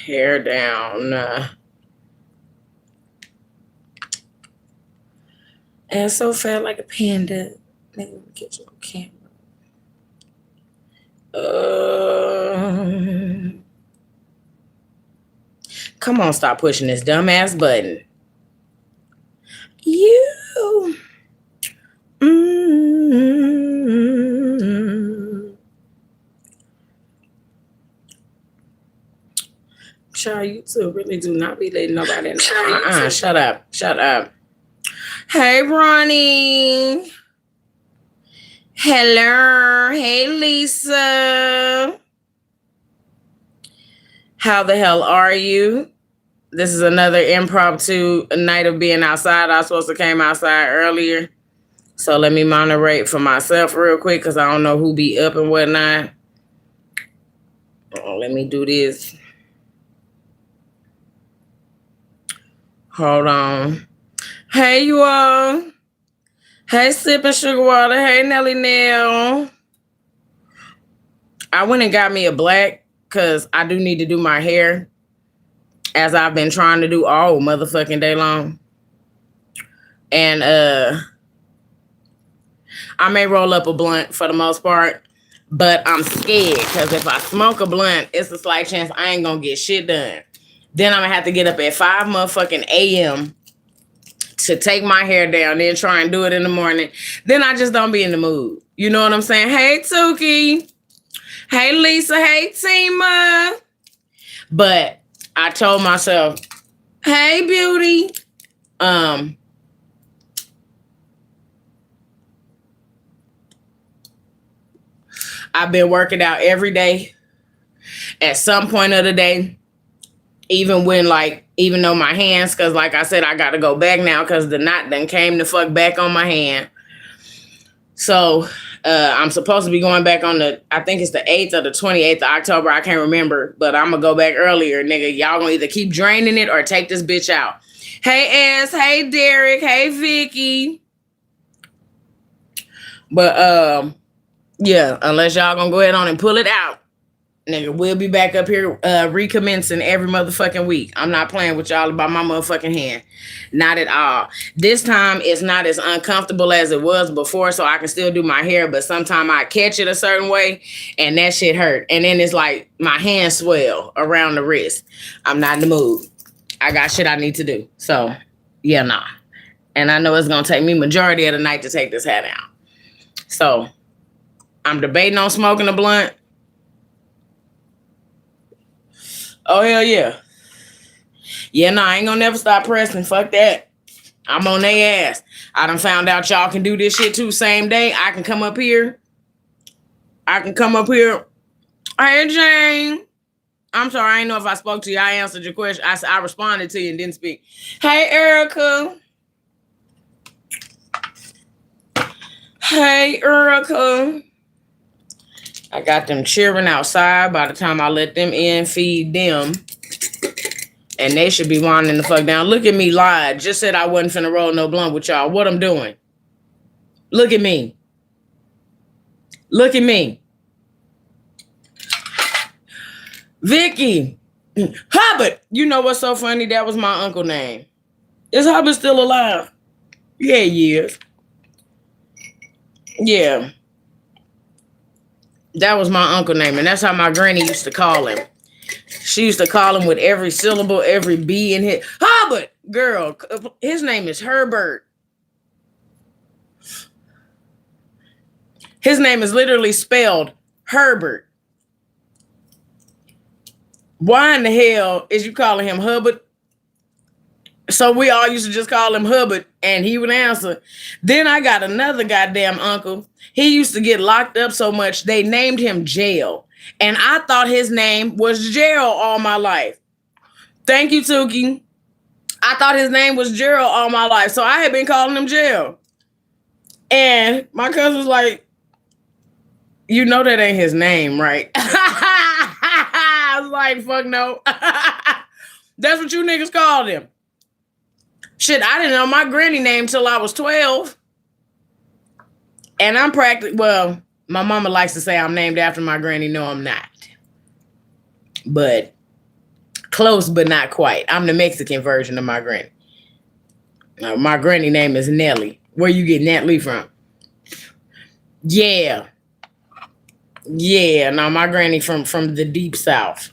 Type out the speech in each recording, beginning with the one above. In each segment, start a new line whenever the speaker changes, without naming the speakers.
hair down. And so fat like a panda. Let me get you on camera. Come on, stop pushing this dumbass button. You. Child, you two really do not be letting nobody know. Shut up. Shut up. Hey, Ronnie. Hello. Hey, Lisa. How the hell are you? This is another impromptu night of being outside. I was supposed to came outside earlier. So let me moderate for myself real quick because I don't know who be up and whatnot. Oh, let me do this. Hold on. Hey, you all. Hey, Sipping Sugar Water. Hey, Nelly Nail. I went and got me a black because I do need to do my hair as I've been trying to do all motherfucking day long. And I may roll up a blunt for the most part, but I'm scared because if I smoke a blunt, it's a slight chance I ain't gonna get shit done. Then I'm gonna have to get up at 5 motherfucking a.m. to take my hair down, then try and do it in the morning. Then I just don't be in the mood. You know what I'm saying? Hey, Tuki. Hey, Lisa. Hey, Tima. But I told myself, hey, beauty. I've been working out every day at some point of the day, even though my hands, because like I said, I got to go back now because the knot done came the fuck back on my hand. So I'm supposed to be going back on I think it's the 8th or the 28th of October. I can't remember, but I'm going to go back earlier. Nigga, y'all going to either keep draining it or take this bitch out. Hey, S. Hey, Derek. Hey, Vicky. But, yeah, unless y'all gonna go ahead on and pull it out, nigga, we'll be back up here recommencing every motherfucking week. I'm not playing with y'all about my motherfucking hand. Not at all. This time it's not as uncomfortable as it was before, so I can still do my hair, but sometimes I catch it a certain way and that shit hurt. And then it's like my hand swell around the wrist. I'm not in the mood. I got shit I need to do. So, yeah, nah. And I know it's gonna take me majority of the night to take this hat out. So, I'm debating on smoking a blunt. Oh, hell yeah. Yeah, no, I ain't gonna never stop pressing. Fuck that. I'm on their ass. I done found out y'all can do this shit too same day. I can come up here. Hey, Jane. I'm sorry, I didn't know if I spoke to you. I answered your question. I responded to you and didn't speak. Hey, Erica. Hey, Erica. I got them cheering outside. By the time I let them in, feed them. And they should be winding the fuck down. Look at me live. Just said I wasn't finna roll no blunt with y'all. What I'm doing? Look at me. Look at me. Vicky. Hubbard. You know what's so funny? That was my uncle's name. Is Hubbard still alive? Yeah, he is. Yeah. That was my uncle's name, and that's how my granny used to call him. She used to call him with every syllable, every B in it. Hubbard, girl, his name is Herbert. His name is literally spelled Herbert. Why in the hell is you calling him Hubbard? So we all used to just call him Hubbard, and he would answer. Then I got another goddamn uncle. He used to get locked up so much, they named him Jail. And I thought his name was Gerald all my life. Thank you, Tuki. I thought his name was Gerald all my life, so I had been calling him Jail. And my cousin was like, you know that ain't his name, right? I was like, fuck no. That's what you niggas called him. Shit, I didn't know my granny name till I was 12. And I'm well, my mama likes to say I'm named after my granny. No, I'm not. But Close, but not quite. I'm the Mexican version of my granny. My granny name is Nelly. Where you get Natalie from? Yeah. Yeah. No, my granny from the deep south.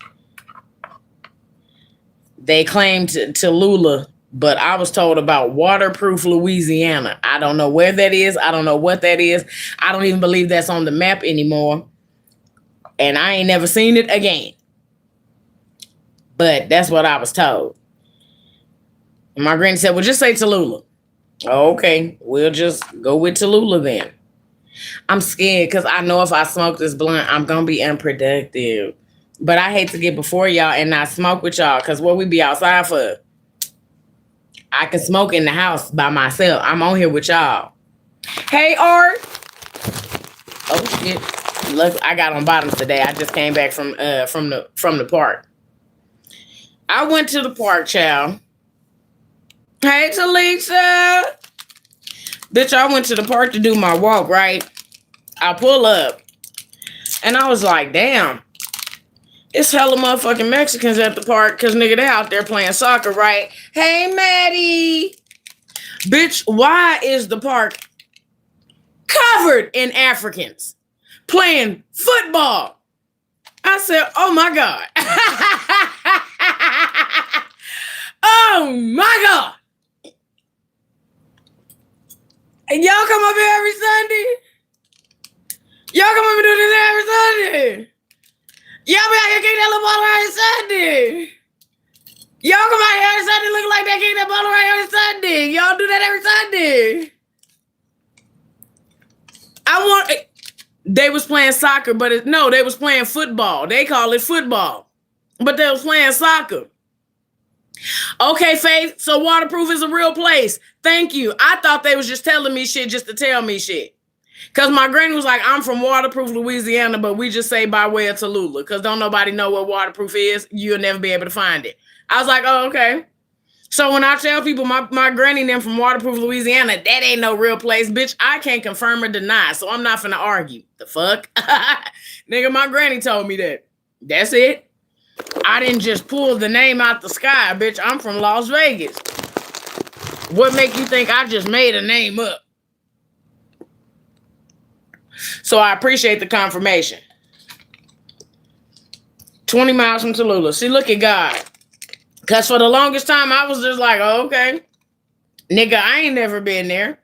They claim to Lula, but I was told about Waterproof, Louisiana. I don't know where that is. I don't know what that is. I don't even believe that's on the map anymore. And I ain't never seen it again. But that's what I was told. And my granny said, well, just say Tallulah. Okay, we'll just go with Tallulah then. I'm scared because I know if I smoke this blunt, I'm going to be unproductive. But I hate to get before y'all and not smoke with y'all because what we be outside for? I can smoke in the house by myself. I'm on here with y'all. Hey, Art. Oh, shit. Look, I got on bottoms today. I just came back from the park. I went to the park, child. Hey, Talisa. Bitch, I went to the park to do my walk, right? I pull up. And I was like, damn. It's hella motherfucking Mexicans at the park because, nigga, they out there playing soccer, right? Hey, Maddie. Bitch, why is the park covered in Africans playing football? I said, oh, my God. Oh, my God. And y'all come up here every Sunday? Y'all come up and do this every Sunday? Y'all be out here kicking that little ball around Sunday. Y'all come out here every Sunday looking like they kick that ball around every Sunday. Y'all do that every Sunday. They was playing soccer, but no, they was playing football. They call it football. But they was playing soccer. Okay, Faith, so Waterproof is a real place. Thank you. I thought they was just telling me shit just to tell me shit. Because my granny was like, I'm from Waterproof, Louisiana, but we just say by way of Tallulah. Because don't nobody know what Waterproof is. You'll never be able to find it. I was like, oh, okay. So when I tell people my granny and them from Waterproof, Louisiana, that ain't no real place. Bitch, I can't confirm or deny. So I'm not finna argue. The fuck? Nigga, my granny told me that. That's it. I didn't just pull the name out the sky, bitch. I'm from Las Vegas. What make you think I just made a name up? So I appreciate the confirmation. 20 miles from Tallulah. See, look at God. Because for the longest time, I was just like, oh, okay. Nigga, I ain't never been there.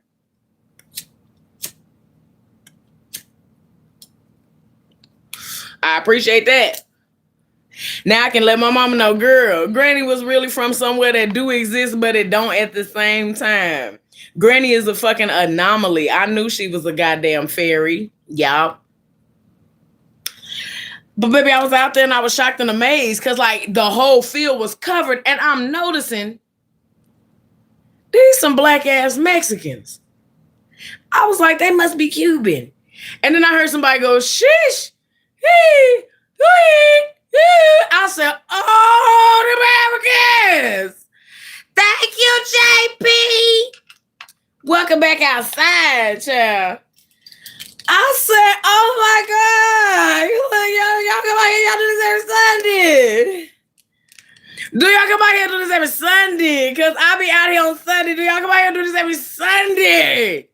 I appreciate that. Now I can let my mama know, girl, Granny was really from somewhere that do exist, but it don't at the same time. Granny is a fucking anomaly. I knew she was a goddamn fairy. Y'all. But baby, I was out there and I was shocked and amazed because like the whole field was covered and I'm noticing these some black ass Mexicans. I was like, they must be Cuban. And then I heard somebody go, shish. I said, oh, the Americans. Thank you, JP. Welcome back outside, child. I said, oh my God. Y'all come out here, y'all do this every Sunday. Do y'all come out here and do this every Sunday? Because I be out here on Sunday. Do y'all come out here and do this every Sunday?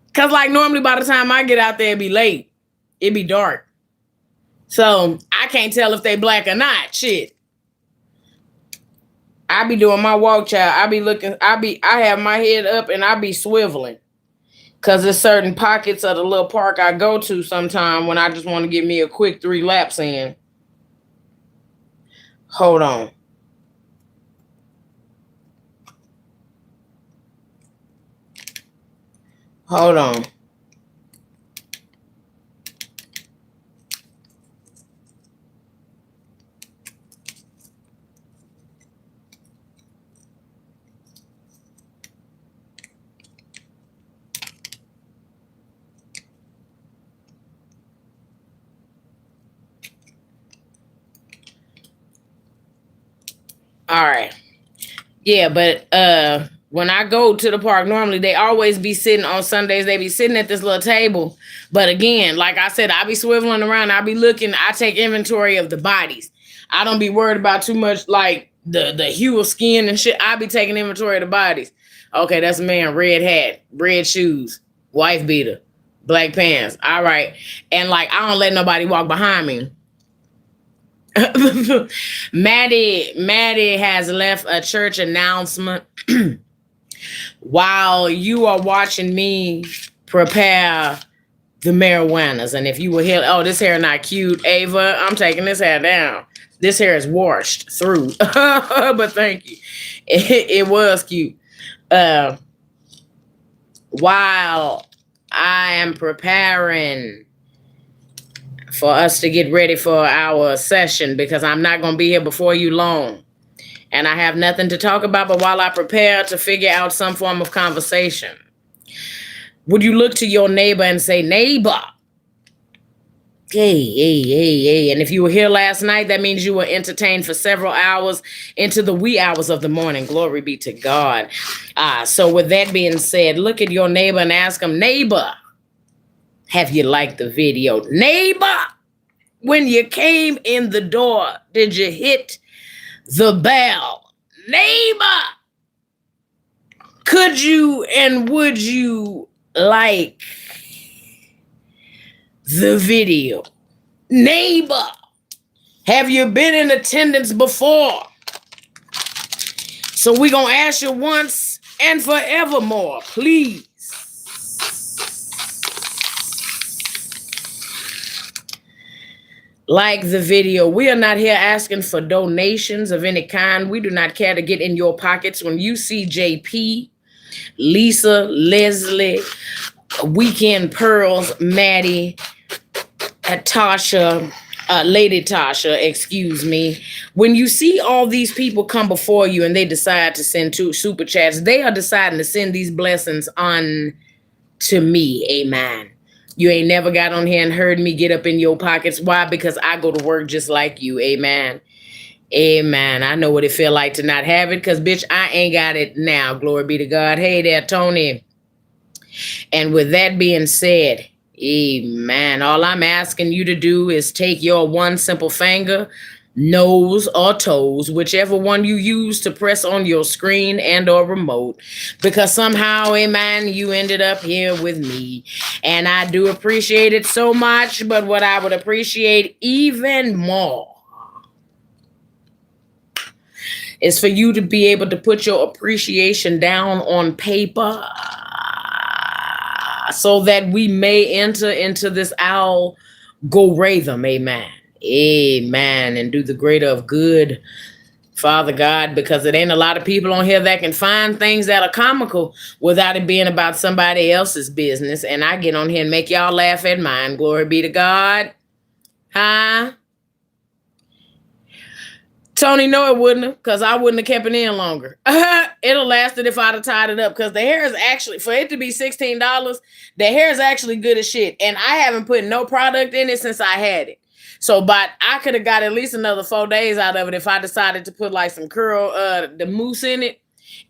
Because like normally by the time I get out there, it be late. It be dark. So I can't tell if they black or not. Shit. I be doing my walk, child. I be looking, I have my head up and I be swiveling. Cause there's certain pockets of the little park I go to sometime when I just want to get me a quick 3 laps in. Hold on. Hold on. All right. Yeah, but when I go to the park, normally they always be sitting on Sundays. They be sitting at this little table. But again, like I said, I be swiveling around. I be looking. I take inventory of the bodies. I don't be worried about too much like the hue of skin and shit. I be taking inventory of the bodies. Okay, that's a man, red hat, red shoes, wife beater, black pants. All right. And like I don't let nobody walk behind me. Maddie has left a church announcement while you are watching me prepare the marijuanas. And if you were here, oh, this hair not cute, Ava. I'm taking this hair down. This hair is washed through. But thank you. It was cute. While I am preparing for us to get ready for our session, because I'm not going to be here before you long. And I have nothing to talk about, but while I prepare to figure out some form of conversation, would you look to your neighbor and say, neighbor, hey. And if you were here last night, that means you were entertained for several hours into the wee hours of the morning. Glory be to God. So with that being said, look at your neighbor and ask him, neighbor, have you liked the video? Neighbor, when you came in the door, did you hit the bell? Neighbor, could you and would you like the video? Neighbor, have you been in attendance before? So we're going to ask you once and forevermore, please. Like the video. We are not here asking for donations of any kind. We do not care to get in your pockets. When you see JP, Lisa, Leslie, Weekend Pearls, Maddie, Tasha, Lady Tasha, excuse me. When you see all these people come before you and they decide to send two super chats, they are deciding to send these blessings on to me. Amen. You ain't never got on here and heard me get up in your pockets. Why? Because I go to work just like you. Amen. Amen. I know what it feel like to not have it, because, bitch, I ain't got it now. Glory be to God. Hey there, Tony. And with that being said, amen. All I'm asking you to do is take your one simple finger, nose or toes, whichever one you use to press on your screen and or remote, because somehow, amen, you ended up here with me. And I do appreciate it so much, but what I would appreciate even more is for you to be able to put your appreciation down on paper so that we may enter into this algorithm, amen. Amen. And do the greater of good, Father God, because it ain't a lot of people on here that can find things that are comical without it being about somebody else's business. And I get on here and make y'all laugh at mine. Glory be to God. Huh? Tony, no, it wouldn't have, because I wouldn't have kept it in longer. It'll lasted if I'd have tied it up, because the hair is actually, for it to be $16, the hair is actually good as shit. And I haven't put no product in it since I had it. So, but I could have got at least another 4 days out of it if I decided to put like some curl, the mousse in it.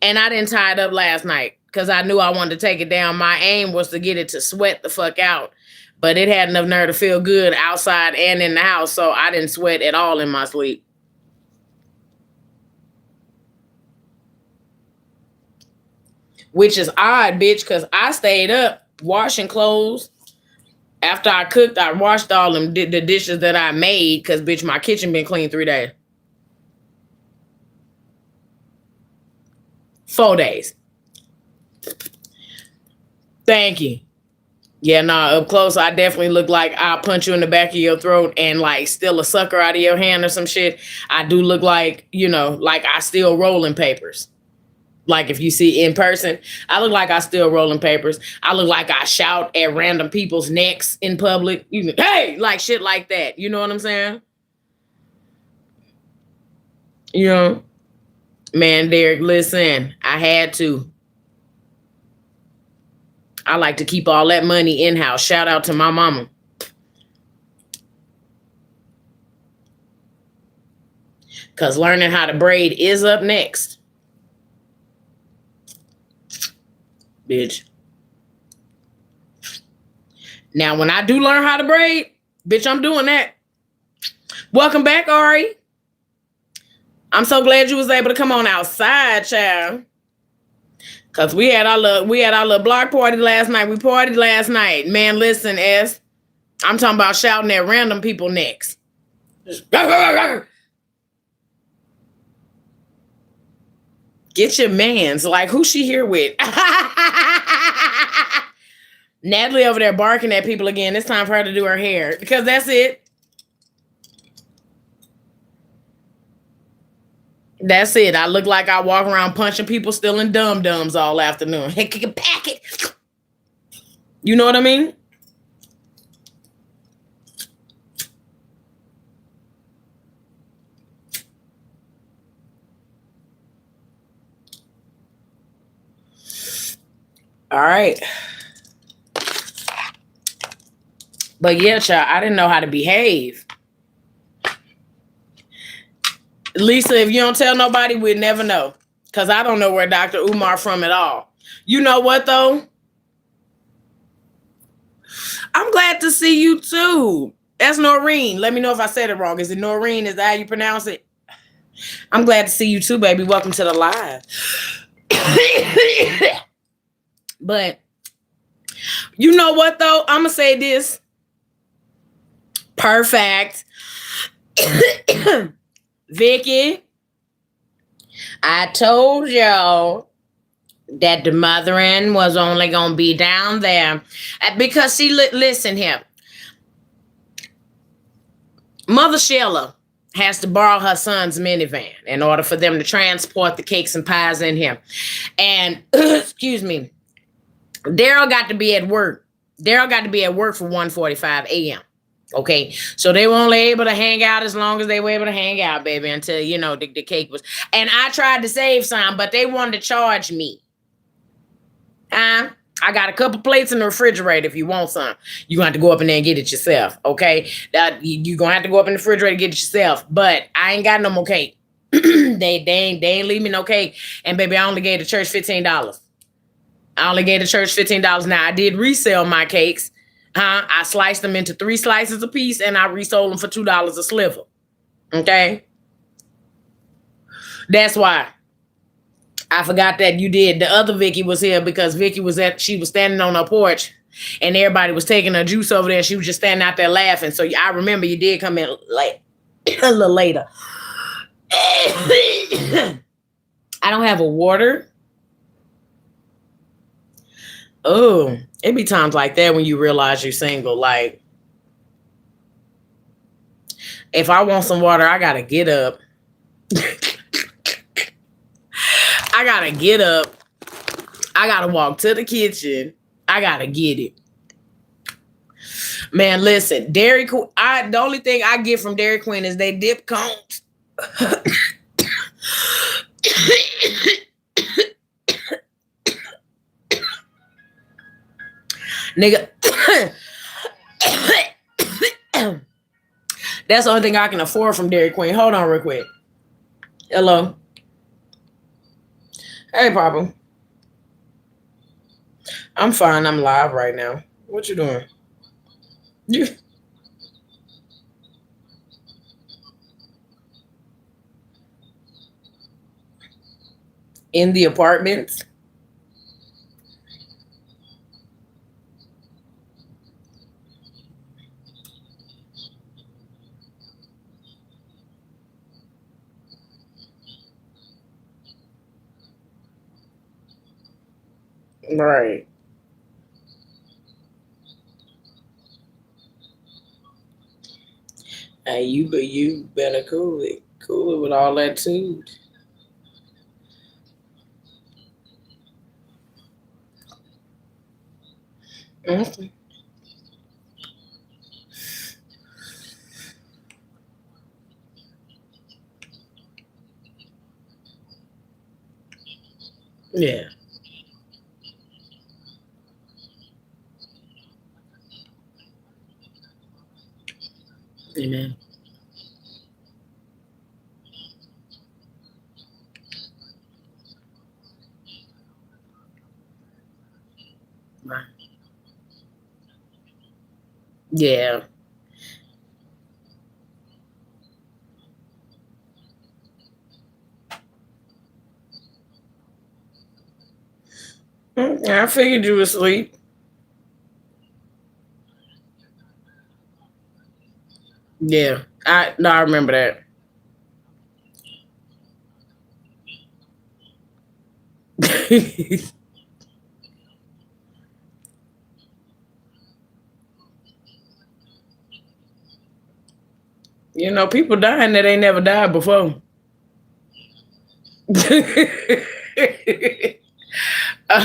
And I didn't tie it up last night because I knew I wanted to take it down. My aim was to get it to sweat the fuck out. But it had enough nerve to feel good outside and in the house. So I didn't sweat at all in my sleep. Which is odd, bitch, because I stayed up washing clothes. After I cooked, I washed all them the dishes that I made because, bitch, my kitchen been clean 3 days. 4 days. Thank you. Yeah, nah, up close, I definitely look like I'll punch you in the back of your throat and, like, steal a sucker out of your hand or some shit. I do look like, you know, like I steal rolling papers. Like if you see in person, I look like I still rolling papers. I look like I shout at random people's necks in public. You know, hey, like shit like that. You know what I'm saying? You know, man, Derek, listen, I had to. I like to keep all that money in-house. Shout out to my mama. Because learning how to braid is up next. Bitch. Now, when I do learn how to braid, bitch, I'm doing that. Welcome back, Ari. I'm so glad you was able to come on outside, child. Cause we had our little block party last night. We partied last night. Man, listen, I'm talking about shouting at random people necks. Get your mans. Like, who she here with? Natalie over there barking at people again. It's time for her to do her hair. Because that's it. That's it. I look like I walk around punching people stealing dum-dums all afternoon. Hey, pack it. You know what I mean? All right. But yeah, child, I didn't know how to behave. Lisa, if you don't tell nobody, we'd never know. Because I don't know where Dr. Umar from at all. You know what, though? I'm glad to see you, too. That's Noreen. Let me know if I said it wrong. Is it Noreen? Is that how you pronounce it? I'm glad to see you, too, baby. Welcome to the live. But you know what, though? I'm going to say this. Perfect. Vicky, I told y'all that the mothering was only going to be down there. Because, see, listen here. Mother Sheila has to borrow her son's minivan in order for them to transport the cakes and pies in here. And, excuse me, Daryl got to be at work. Daryl got to be at work for 1:45 a.m. Okay, so they were only able to hang out as long as they were able to hang out, baby, until, you know, the cake was. And I tried to save some, but they wanted to charge me. I got a couple plates in the refrigerator if you want some. You're going to have to go up in there and get it yourself, okay? You're going to have to go up in the refrigerator and get it yourself. But I ain't got no more cake. they ain't leave me no cake. And, baby, I only gave the church $15. I only gave the church $15. Now, I did resell my cakes. I sliced them into 3 slices a piece, and I resold them for $2 a sliver. Okay? That's why. I forgot that you did. The other Vicky was here because she was standing on her porch, and everybody was taking her juice over there, and she was just standing out there laughing. So I remember you did come in late, a little later. I don't have a water. Oh, it be times like that when you realize you're single. Like, if I want some water, I gotta get up. I gotta get up. I gotta walk to the kitchen. I gotta get it. Man, listen, Dairy Queen. The only thing I get from Dairy Queen is they dip cones. Nigga. That's the only thing I can afford from Dairy Queen. Hold on real quick. Hello. Hey, Papa. I'm fine. I'm live right now. What you doing? You in the apartment? Right. Hey, you better cool it. Cool it with all that too. Mhm. Yeah. Amen. Right. Yeah. I figured you were asleep. Yeah, I remember that. You know, people dying that ain't never died before. All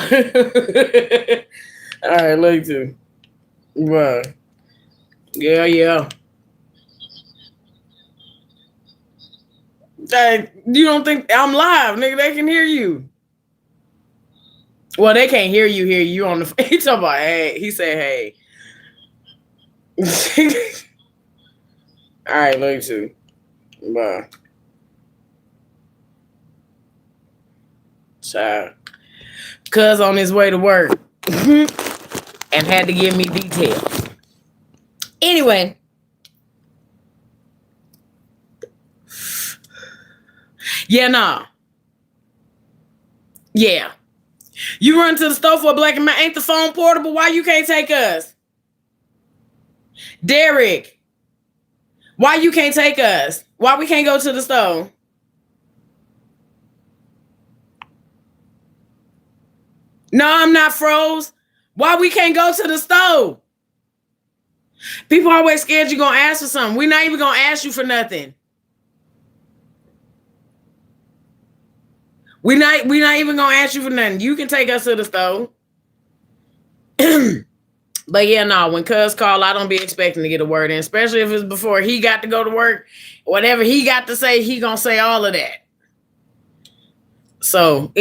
right, like to. Right. Yeah, yeah. Hey, you don't think I'm live, nigga? They can hear you. Well, they can't hear you. Hear you on the. He talking about hey. He said hey. All right, like to. Bye. Child. Cuz on his way to work and had to give me details. Anyway, yeah, nah. Yeah. You run to the store for a black and man. Ain't the phone portable? Why you can't take us? Derek, why you can't take us? Why we can't go to the store? No, I'm not froze. Why we can't go to the store? People always scared you gonna ask for something. We're not even gonna ask you for nothing. We not even gonna ask you for nothing. You can take us to the store. But yeah, no, when cuz call, I don't be expecting to get a word in, especially if it's before he got to go to work. Whatever he got to say, he gonna say all of that. So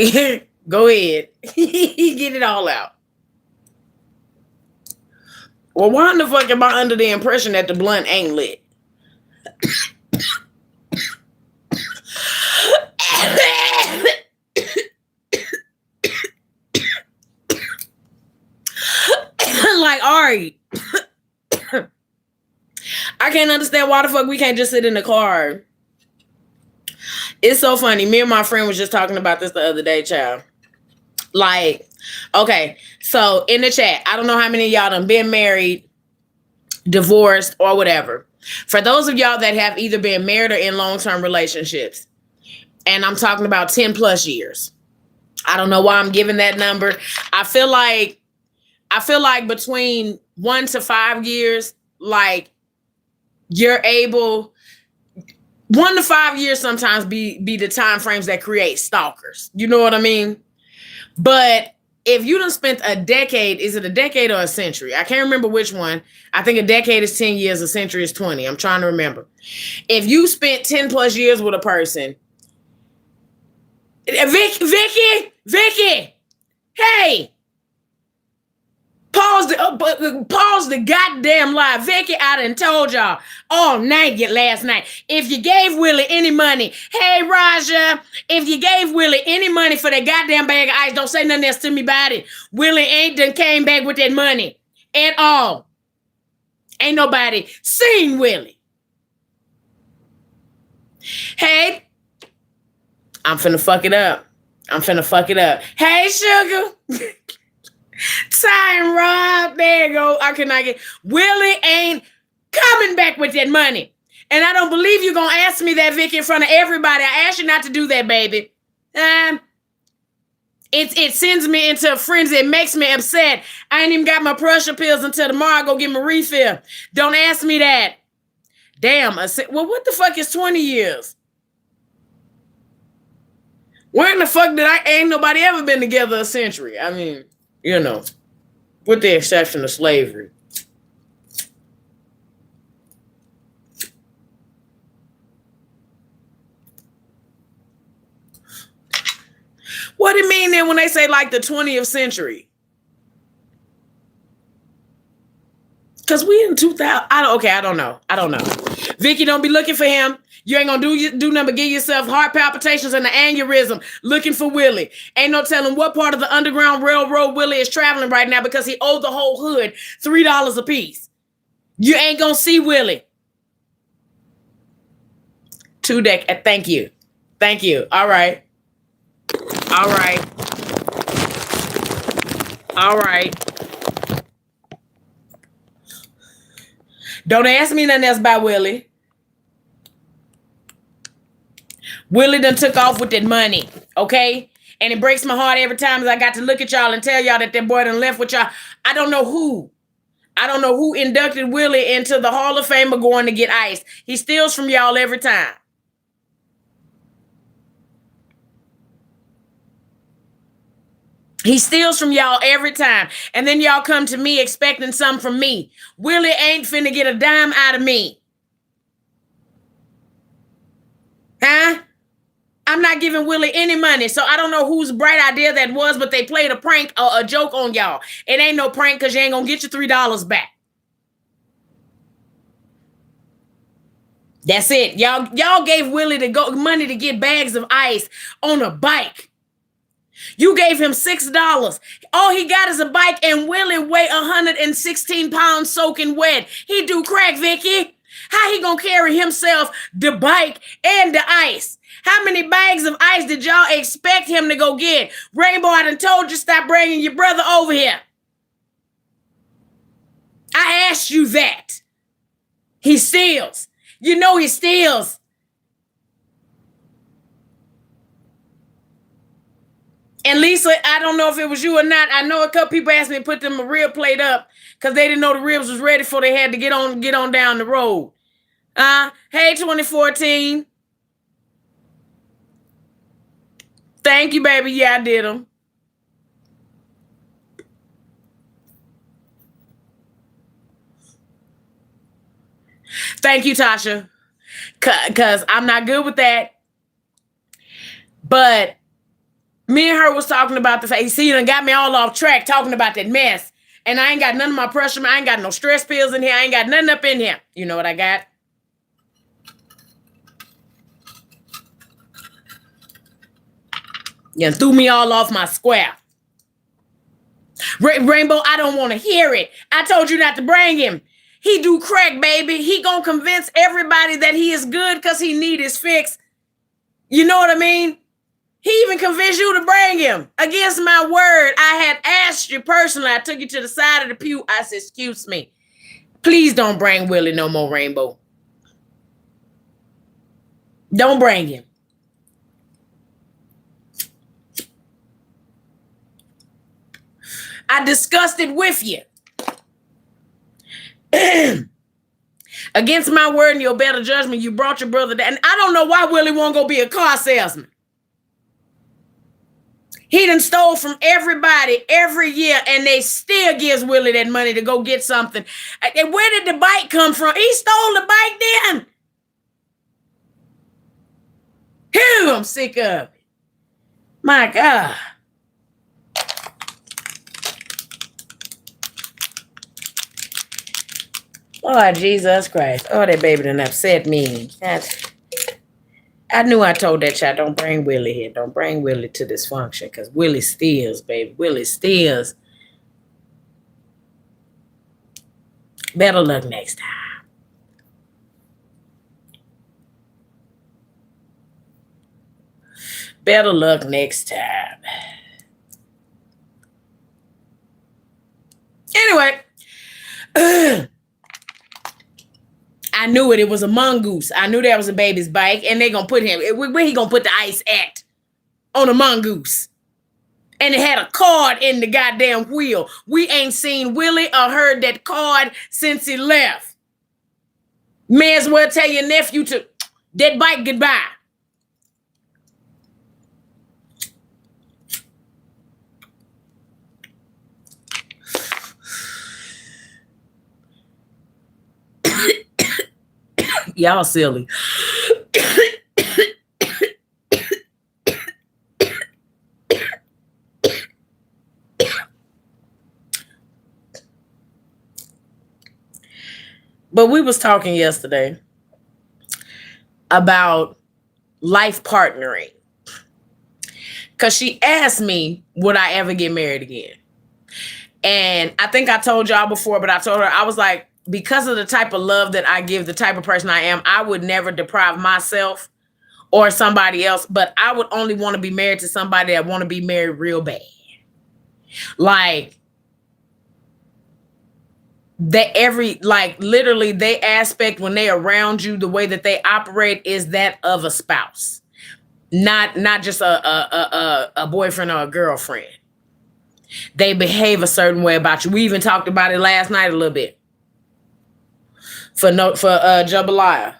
go ahead. Get it all out. Well, why in the fuck am I under the impression that the blunt ain't lit? Like, all right. I can't understand why the fuck we can't just sit in the car. It's so funny. Me and my friend was just talking about this the other day, child. Like, okay, so in the chat, I don't know how many of y'all done been married, divorced, or whatever. For those of y'all that have either been married or in long-term relationships, and I'm talking about 10 plus years. I don't know why I'm giving that number. I feel like between 1 to 5 years, like you're able 1 to 5 years sometimes be the time frames that create stalkers. You know what I mean? But if you done spent a decade, is it a decade or a century? I can't remember which one. I think a decade is 10 years, a century is 20. I'm trying to remember. If you spent 10 plus years with a person, Vicky, hey, pause the goddamn lie. Vicky, I done told y'all all night last night. If you gave Willie any money, hey Raja, if you gave Willie any money for that goddamn bag of ice, don't say nothing else to me about it. Willie ain't done came back with that money at all. Ain't nobody seen Willie. Hey, I'm finna fuck it up. Hey, sugar. Ty and Rob, there you go. I cannot get Willie ain't coming back with that money. And I don't believe you're gonna ask me that, Vicky, in front of everybody. I asked you not to do that, baby. It sends me into a frenzy. It makes me upset. I ain't even got my pressure pills until tomorrow. I go get my refill. Don't ask me that. Damn. Well, what the fuck is 20 years? Where in the fuck ain't nobody ever been together a century? I mean, you know, with the exception of slavery. What do you mean then when they say like the 20th century? Because we in 2000. I don't know. Vicky, don't be looking for him. You ain't gonna do nothing but give yourself heart palpitations and an aneurysm looking for Willie. Ain't no telling what part of the Underground Railroad Willie is traveling right now because he owed the whole hood $3 a piece. You ain't gonna see Willie. Thank you. All right. All right. Don't ask me nothing else about Willie. Willie done took off with that money, okay? And it breaks my heart every time I got to look at y'all and tell y'all that boy done left with y'all. I don't know who. I don't know who inducted Willie into the Hall of Fame of going to get ice. He steals from y'all every time. He steals from y'all every time. And then y'all come to me expecting something from me. Willie ain't finna get a dime out of me. Huh? I'm not giving Willie any money. So I don't know whose bright idea that was, but they played a prank or a joke on y'all. It ain't no prank because you ain't gonna get your $3 back. That's it. Y'all gave Willie money to get bags of ice on a bike. You gave him $6. All he got is a bike, and Willie weigh 116 pounds soaking wet. He do crack, Vicky. How he gonna carry himself, the bike, and the ice? How many bags of ice did y'all expect him to go get? Rainbow, I done told you stop bringing your brother over here. I asked you that. He steals. You know he steals. And Lisa, I don't know if it was you or not. I know a couple people asked me to put them a rib plate up because they didn't know the ribs was ready for they had to get on down the road. Hey, 2014. Thank you, baby. Yeah, I did them. Thank you, Tasha. Because I'm not good with that. But me and her was talking about the fact, see, you done got me all off track talking about that mess. And I ain't got none of my pressure. I ain't got no stress pills in here. I ain't got nothing up in here. You know what I got? You threw me all off my square. Rainbow, I don't want to hear it. I told you not to bring him. He do crack, baby. He gonna convince everybody that he is good because he need his fix. You know what I mean? He even convinced you to bring him. Against my word, I had asked you personally. I took you to the side of the pew. I said, excuse me. Please don't bring Willie no more, Rainbow. Don't bring him. I discussed it with you. Against my word and your better judgment, you brought your brother down. And I don't know why Willie won't go be a car salesman. He done stole from everybody every year, and they still gives Willie that money to go get something. And where did the bike come from? He stole the bike then. Phew, I'm sick of it. My God. Oh, Jesus Christ. Oh, that baby done upset me. I knew I told that child, don't bring Willie here. Don't bring Willie to this function because Willie steals, baby. Willie steals. Better luck next time. Better luck next time. Anyway. I knew it. It was a mongoose. I knew that was a baby's bike, and they gonna put him. Where he gonna put the ice at? On a mongoose. And it had a card in the goddamn wheel. We ain't seen Willie or heard that card since he left. May as well tell your nephew to that bike goodbye. Y'all silly. But we was talking yesterday about life partnering. Because she asked me, would I ever get married again? And I think I told y'all before, but I told her, I was like, because of the type of love that I give, the type of person I am, I would never deprive myself or somebody else, but I would only want to be married to somebody that want to be married real bad. Like, literally they aspect when they around you, the way that they operate is that of a spouse, not just a boyfriend or a girlfriend. They behave a certain way about you. We even talked about it last night a little bit for Jambalaya.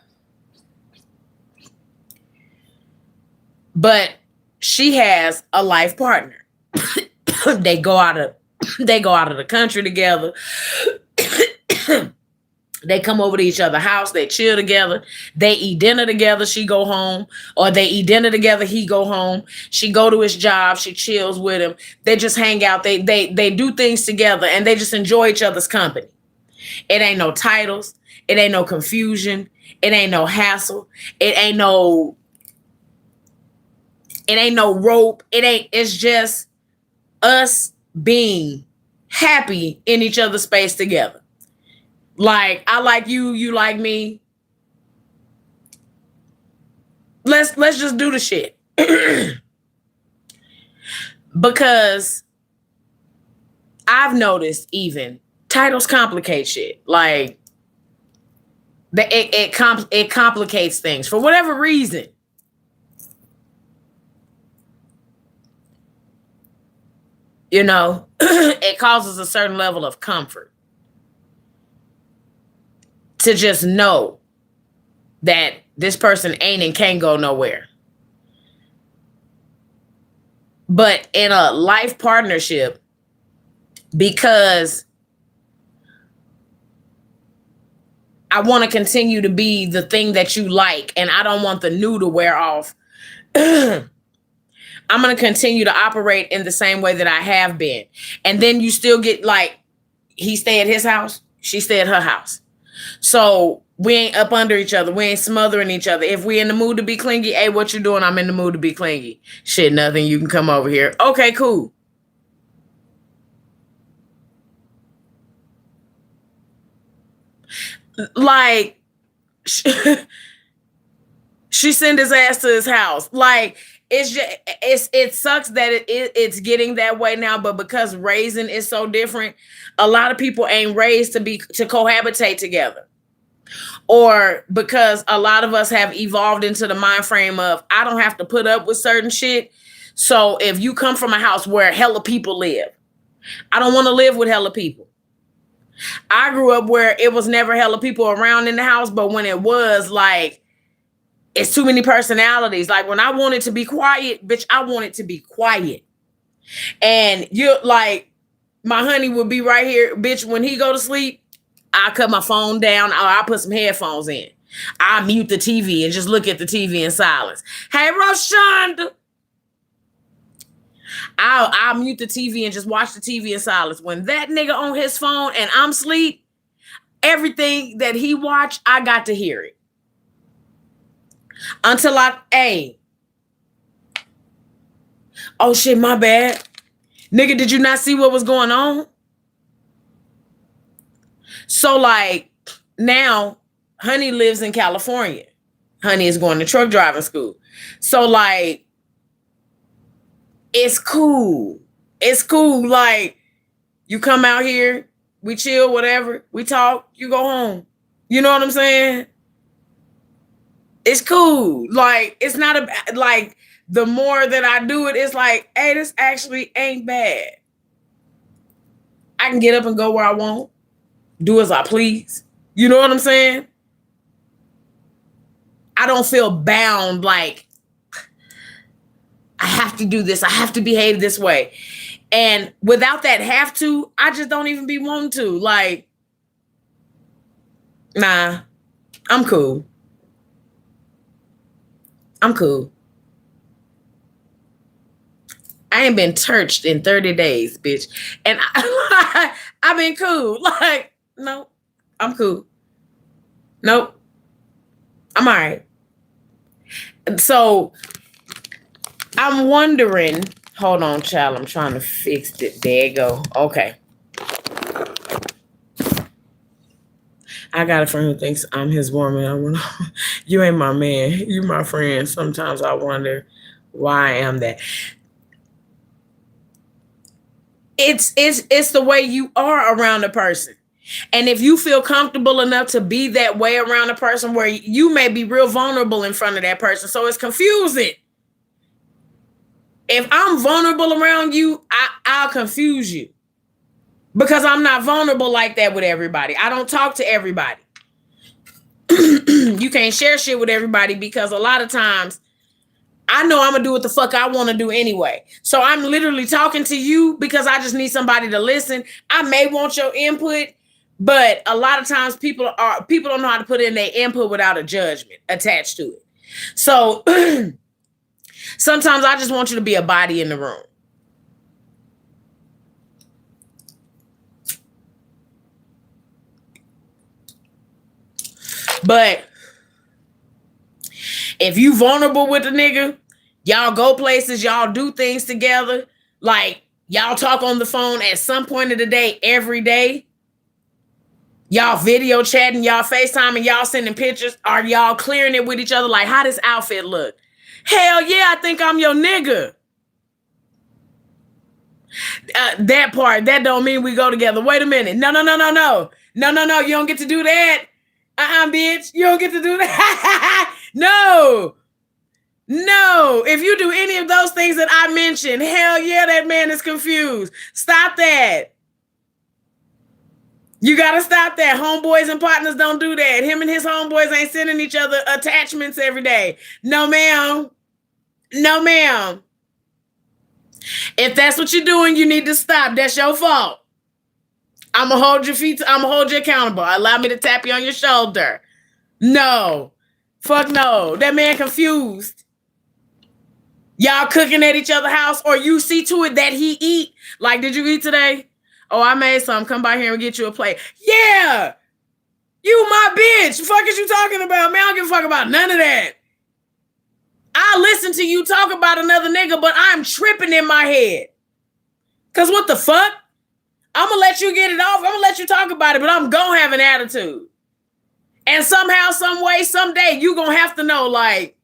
But she has a life partner. they go out of the country together. They come over to each other's house. They chill together. They eat dinner together. She go home, or they eat dinner together. He go home. She go to his job. She chills with him. They just hang out. They do things together, and they just enjoy each other's company. It ain't no titles. It ain't no confusion. It ain't no hassle. It ain't no rope. It's just us being happy in each other's space together. Like, I like you, you like me. Let's just do the shit. Because I've noticed even titles complicate shit. Like, it complicates things for whatever reason. You know, it causes a certain level of comfort to just know that this person ain't and can't go nowhere. But in a life partnership, because I want to continue to be the thing that you like, and I don't want the new to wear off, I'm going to continue to operate in the same way that I have been. And then you still get, like, he stay at his house, she stay at her house. So we ain't up under each other. We ain't smothering each other. If we in the mood to be clingy, hey, what you doing? I'm in the mood to be clingy. Shit, nothing. You can come over here. Okay, cool. Like, she sent his ass to his house. Like, it sucks that it's getting that way now, but because raising is so different, a lot of people ain't raised to cohabitate together. Or because a lot of us have evolved into the mind frame of, I don't have to put up with certain shit. So if you come from a house where hella people live, I don't want to live with hella people. I grew up where it was never hella people around in the house, but when it was, like, it's too many personalities. Like, when I wanted to be quiet, bitch, I wanted to be quiet. And you're like, my honey would be right here. Bitch, when he go to sleep, I cut my phone down, or I put some headphones in. I mute the TV and just look at the TV in silence. Hey, Roshonda. I'll mute the TV and just watch the TV in silence. When that nigga on his phone and I'm asleep, everything that he watched, I got to hear it. Until oh shit, my bad. Nigga, did you not see what was going on? So, like, now, honey lives in California. Honey is going to truck driving school. So, like, it's cool. It's cool. Like, you come out here, we chill, whatever. We talk, you go home. You know what I'm saying? It's cool. Like, it's not like, the more that I do it, it's like, hey, this actually ain't bad. I can get up and go where I want. Do as I please. You know what I'm saying? I don't feel bound, like, I have to do this. I have to behave this way. And without that have to, I just don't even be wanting to. Like, nah, I'm cool. I'm cool. I ain't been touched in 30 days, bitch. And I've been cool. Like, no, I'm cool. Nope. I'm all right. So I'm wondering, hold on, child. I'm trying to fix it. There you go. Okay. I got a friend who thinks I'm his woman. You ain't my man. You my friend. Sometimes I wonder why I am that. It's the way you are around a person. And if you feel comfortable enough to be that way around a person where you may be real vulnerable in front of that person, so it's confusing. If I'm vulnerable around you, I'll confuse you because I'm not vulnerable like that with everybody. I don't talk to everybody. You can't share shit with everybody because a lot of times I know I'm gonna do what the fuck I want to do anyway. So I'm literally talking to you because I just need somebody to listen. I may want your input, but a lot of times people don't know how to put in their input without a judgment attached to it. So sometimes I just want you to be a body in the room. But if you vulnerable with a nigga, y'all go places, y'all do things together, like y'all talk on the phone at some point of the day, every day, y'all video chatting, y'all FaceTiming, y'all sending pictures, are y'all clearing it with each other? Like, how this outfit look? Hell yeah, I think I'm your nigga. That part, that don't mean we go together. Wait a minute. No. You don't get to do that. Bitch. You don't get to do that. No. If you do any of those things that I mentioned, hell yeah, that man is confused. Stop that. You got to stop that. Homeboys and partners don't do that. Him and his homeboys ain't sending each other attachments every day. No, ma'am. If that's what you're doing, you need to stop. That's your fault. I'm going to hold your feet. I'm going to hold you accountable. Allow me to tap you on your shoulder. No. Fuck no. That man confused. Y'all cooking at each other's house, or you see to it that he eat. Like, did you eat today? Oh, I made some. Come by here and get you a plate. Yeah. You my bitch. The fuck is you talking about? Man, I don't give a fuck about none of that. I listen to you talk about another nigga, but I'm tripping in my head. Because what the fuck? I'm going to let you get it off. I'm going to let you talk about it, but I'm going to have an attitude. And somehow, some way, someday, you're going to have to know, like,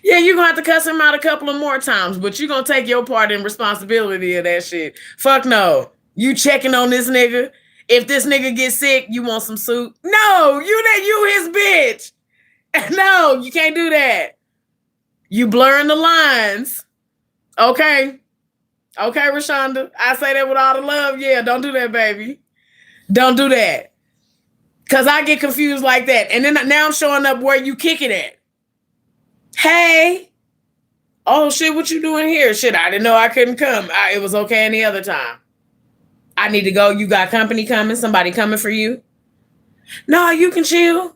yeah, you're going to have to cuss him out a couple of more times, but you're going to take your part in responsibility of that shit. Fuck no. You checking on this nigga. If this nigga gets sick, you want some soup? No, you his bitch. No, you can't do that. You blurring the lines. Okay, Rashonda. I say that with all the love. Yeah, don't do that, baby. Don't do that. Because I get confused like that. And then now I'm showing up where you kick it at. Hey. Oh, shit, what you doing here? Shit, I didn't know I couldn't come. It was okay any other time. I need to go. You got company coming? Somebody coming for you? No, you can chill.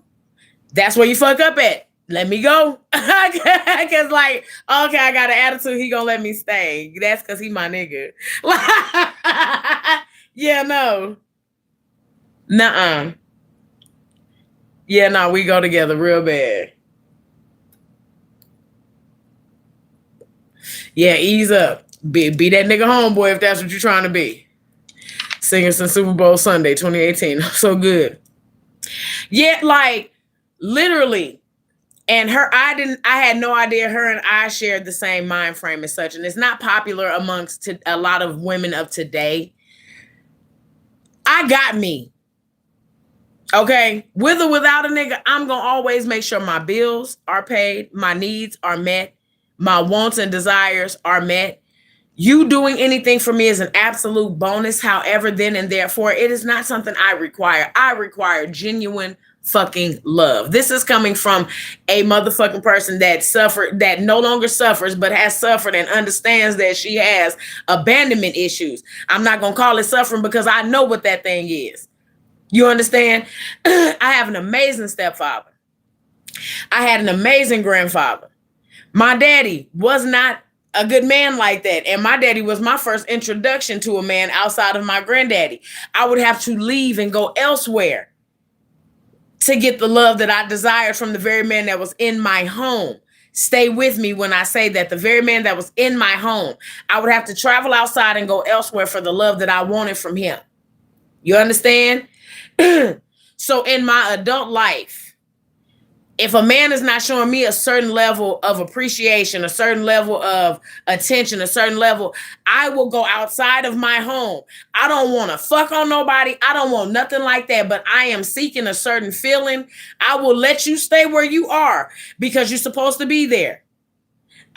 That's where you fuck up at. Let me go. Because like, okay, I got an attitude. He gonna let me stay. That's because he my nigga. Yeah, no. Nuh-uh. Yeah, no, we go together real bad. Yeah, ease up. Be that nigga homeboy if that's what you're trying to be. Singing since Super Bowl Sunday, 2018. So good. Yeah, like, literally. And I had no idea her and I shared the same mind frame and such. And it's not popular amongst a lot of women of today. I got me. Okay. With or without a nigga, I'm going to always make sure my bills are paid. My needs are met. My wants and desires are met. You doing anything for me is an absolute bonus. However, then and therefore, it is not something I require. I require genuine fucking love. This is coming from a motherfucking person that no longer suffers, but has suffered and understands that she has abandonment issues. I'm not going to call it suffering because I know what that thing is. You understand? I have an amazing stepfather. I had an amazing grandfather. My daddy was not a good man like that. And my daddy was my first introduction to a man outside of my granddaddy. I would have to leave and go elsewhere to get the love that I desired from the very man that was in my home. Stay with me when I say that. The very man that was in my home. I would have to travel outside and go elsewhere for the love that I wanted from him. You understand? So in my adult life, If a man is not showing me a certain level of appreciation, a certain level of attention, a certain level, I will go outside of my home. I don't want to fuck on nobody. I don't want nothing like that, but I am seeking a certain feeling. I will let you stay where you are because you're supposed to be there.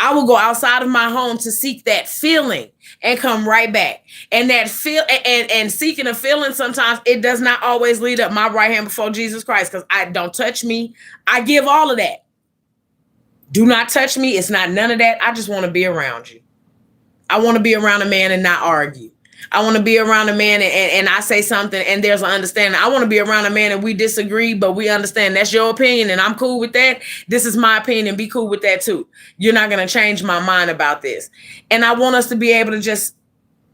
I will go outside of my home to seek that feeling and come right back. And that feel and seeking a feeling, sometimes it does not always lead up my right hand before Jesus Christ, because I don't touch me. I give all of that. Do not touch me. It's not none of that. I just want to be around you. I want to be around a man and not argue. I want to be around a man and I say something and there's an understanding. I want to be around a man and we disagree, but we understand that's your opinion and I'm cool with that. This is my opinion. Be cool with that too. You're not going to change my mind about this. And I want us to be able to just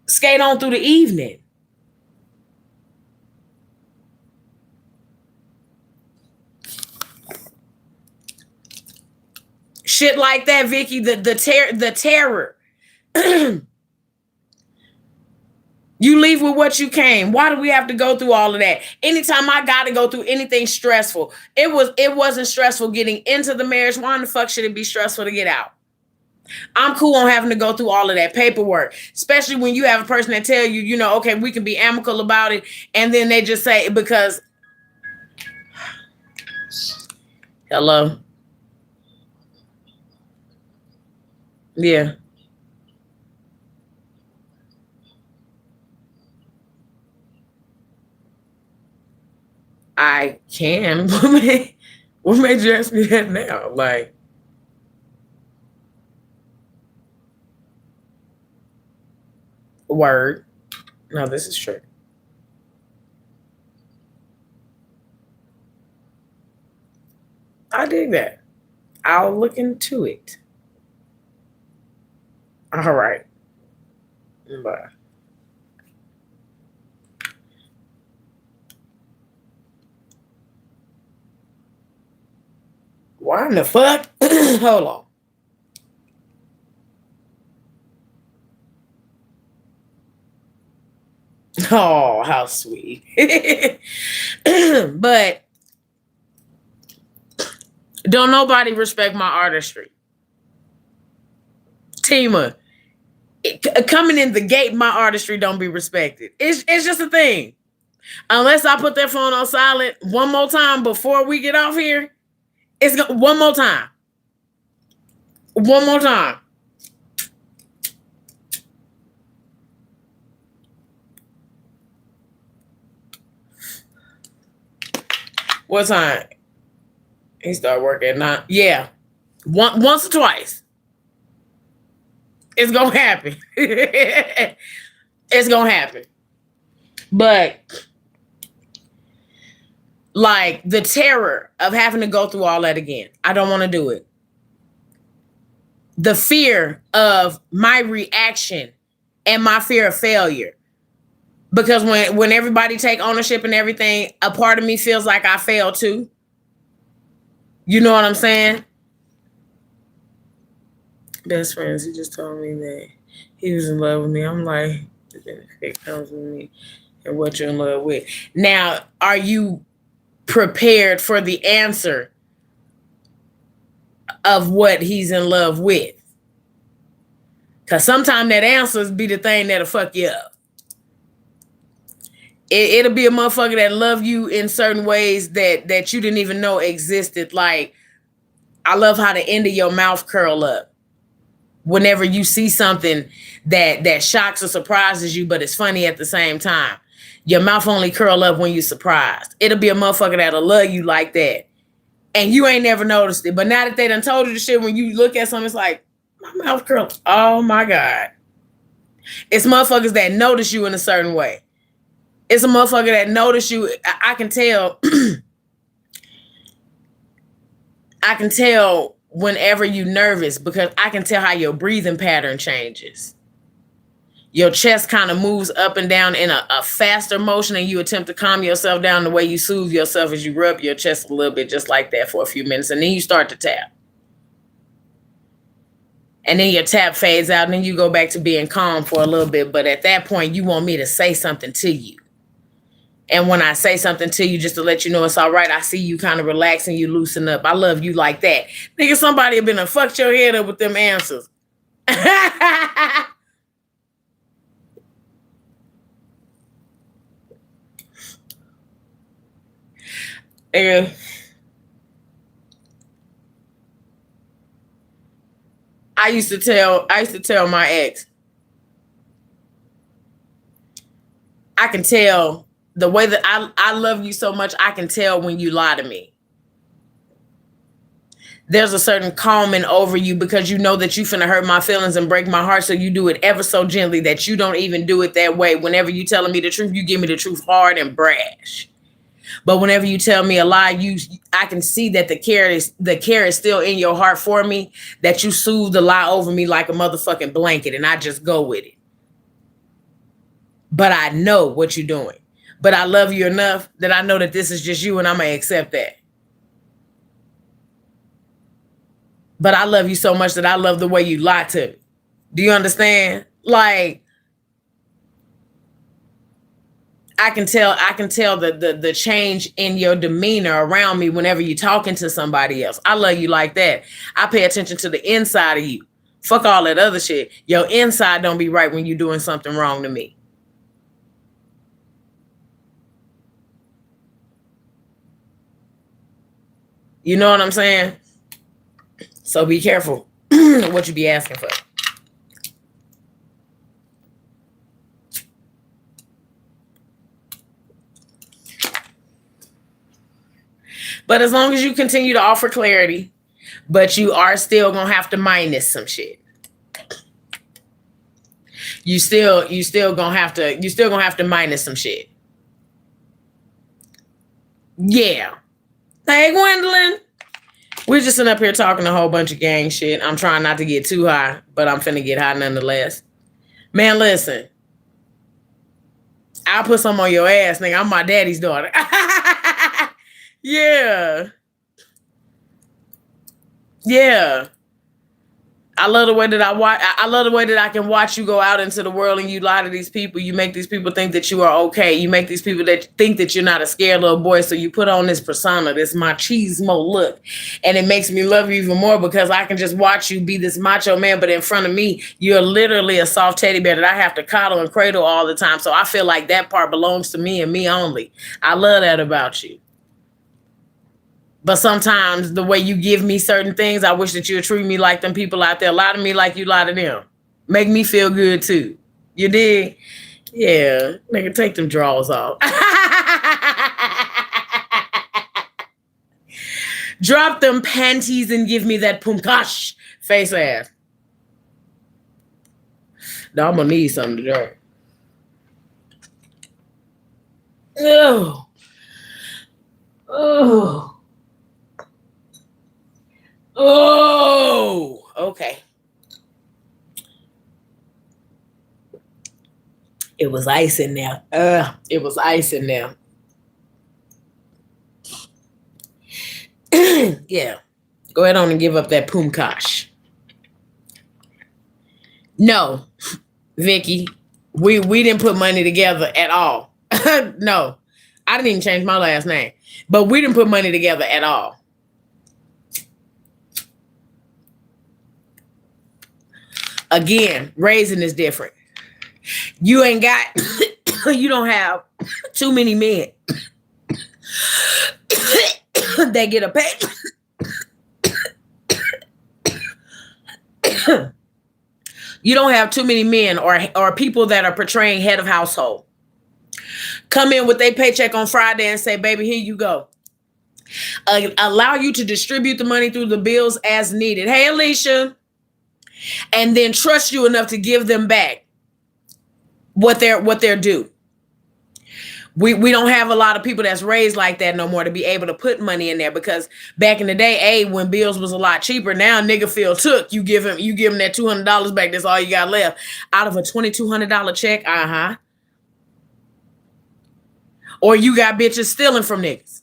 skate on through the evening. Shit like that, Vicky, the terror. You leave with what you came. Why do we have to go through all of that? Anytime I got to go through anything stressful, it wasn't stressful getting into the marriage. Why in the fuck should it be stressful to get out? I'm cool on having to go through all of that paperwork, especially when you have a person that tell you, you know, okay, we can be amicable about it. And then they just say, because, hello. Yeah. I can. What made you ask me that now? Like, word. No, this is true. I dig that. I'll look into it. All right. Bye. Why in the fuck? Hold on. Oh, how sweet. But don't nobody respect my artistry. Tima, coming in the gate, my artistry don't be respected. It's just a thing. Unless I put that phone on silent one more time before we get off here, one more time. One more time. What time? He started working at 9. Yeah. Once or twice. It's gonna happen. It's gonna happen. But like the terror of having to go through all that again. I don't want to do it. The fear of my reaction and my fear of failure. Because when everybody take ownership and everything, a part of me feels like I failed too. You know what I'm saying? Best friends, he just told me that he was in love with me. I'm like, the benefit comes with me and what you're in love with. Now, are you prepared for the answer of what he's in love with? Because sometimes that answer be the thing that'll fuck you up. It'll be a motherfucker that love you in certain ways that you didn't even know existed. Like, I love how the end of your mouth curl up whenever you see something that shocks or surprises you, but it's funny at the same time. Your mouth only curl up when you're surprised. It'll be a motherfucker that'll love you like that. And you ain't never noticed it. But now that they done told you the shit, when you look at something, it's like, my mouth curls. Oh my God. It's motherfuckers that notice you in a certain way. It's a motherfucker that notice you. I can tell. I can tell whenever you're nervous because I can tell how your breathing pattern changes. Your chest kind of moves up and down in a faster motion, and you attempt to calm yourself down. The way you soothe yourself as you rub your chest a little bit, just like that for a few minutes, and then you start to tap. And then your tap fades out, and then you go back to being calm for a little bit. But at that point, you want me to say something to you. And when I say something to you just to let you know it's all right, I see you kind of relaxing, you loosen up. I love you like that. Nigga, somebody have been to fucked your head up with them answers. Yeah. I used to tell my ex, I can tell the way that I love you so much, I can tell when you lie to me. There's a certain calming over you because you know that you finna hurt my feelings and break my heart. So you do it ever so gently that you don't even do it that way. Whenever you telling me the truth, you give me the truth hard and brash. But whenever you tell me a lie, I can see that the care is still in your heart for me, that you soothe the lie over me like a motherfucking blanket, and I just go with it. But I know what you're doing. But I love you enough that I know that this is just you and I'm going to accept that. But I love you so much that I love the way you lie to me. Do you understand? Like, I can tell the change in your demeanor around me whenever you're talking to somebody else. I love you like that. I pay attention to the inside of you. Fuck all that other shit. Your inside don't be right when you're doing something wrong to me. You know what I'm saying? So be careful what you be asking for. But as long as you continue to offer clarity, but you are still gonna have to minus some shit. You still gonna have to minus some shit. Yeah. Hey, Gwendolyn. We're just sitting up here talking a whole bunch of gang shit. I'm trying not to get too high, but I'm finna get high nonetheless. Man, listen. I'll put some on your ass, nigga. I'm my daddy's daughter. Yeah. Yeah. I love the way that I love the way that I can watch you go out into the world and you lie to these people. You make these people think that you are okay. You make these people that think that you're not a scared little boy. So you put on this persona, this machismo look. And it makes me love you even more because I can just watch you be this macho man. But in front of me, you're literally a soft teddy bear that I have to coddle and cradle all the time. So I feel like that part belongs to me and me only. I love that about you. But sometimes the way you give me certain things, I wish that you would treat me like them people out there. Lie to me like you lie to them. Make me feel good too. You dig? Yeah. Nigga, take them drawers off. Drop them panties and give me that pumkash face ass. Now I'm gonna need something to drink. Oh. Oh. Oh, okay. It was ice in there. It was ice in there. Yeah. Go ahead on and give up that pumkash. No, Vicky, we didn't put money together at all. No, I didn't even change my last name, but we didn't put money together at all. Again, raising is different. You ain't got, you don't have too many men that get a pay. You don't have too many men or people that are portraying head of household. Come in with their paycheck on Friday and say, baby, here you go. Allow you to distribute the money through the bills as needed. Hey, Alicia. And then trust you enough to give them back what they're due. We don't have a lot of people that's raised like that no more to be able to put money in there because back in the day, when bills was a lot cheaper, now nigga feel took. You give him that $200 back. That's all you got left out of a $2,200 check. Or you got bitches stealing from niggas.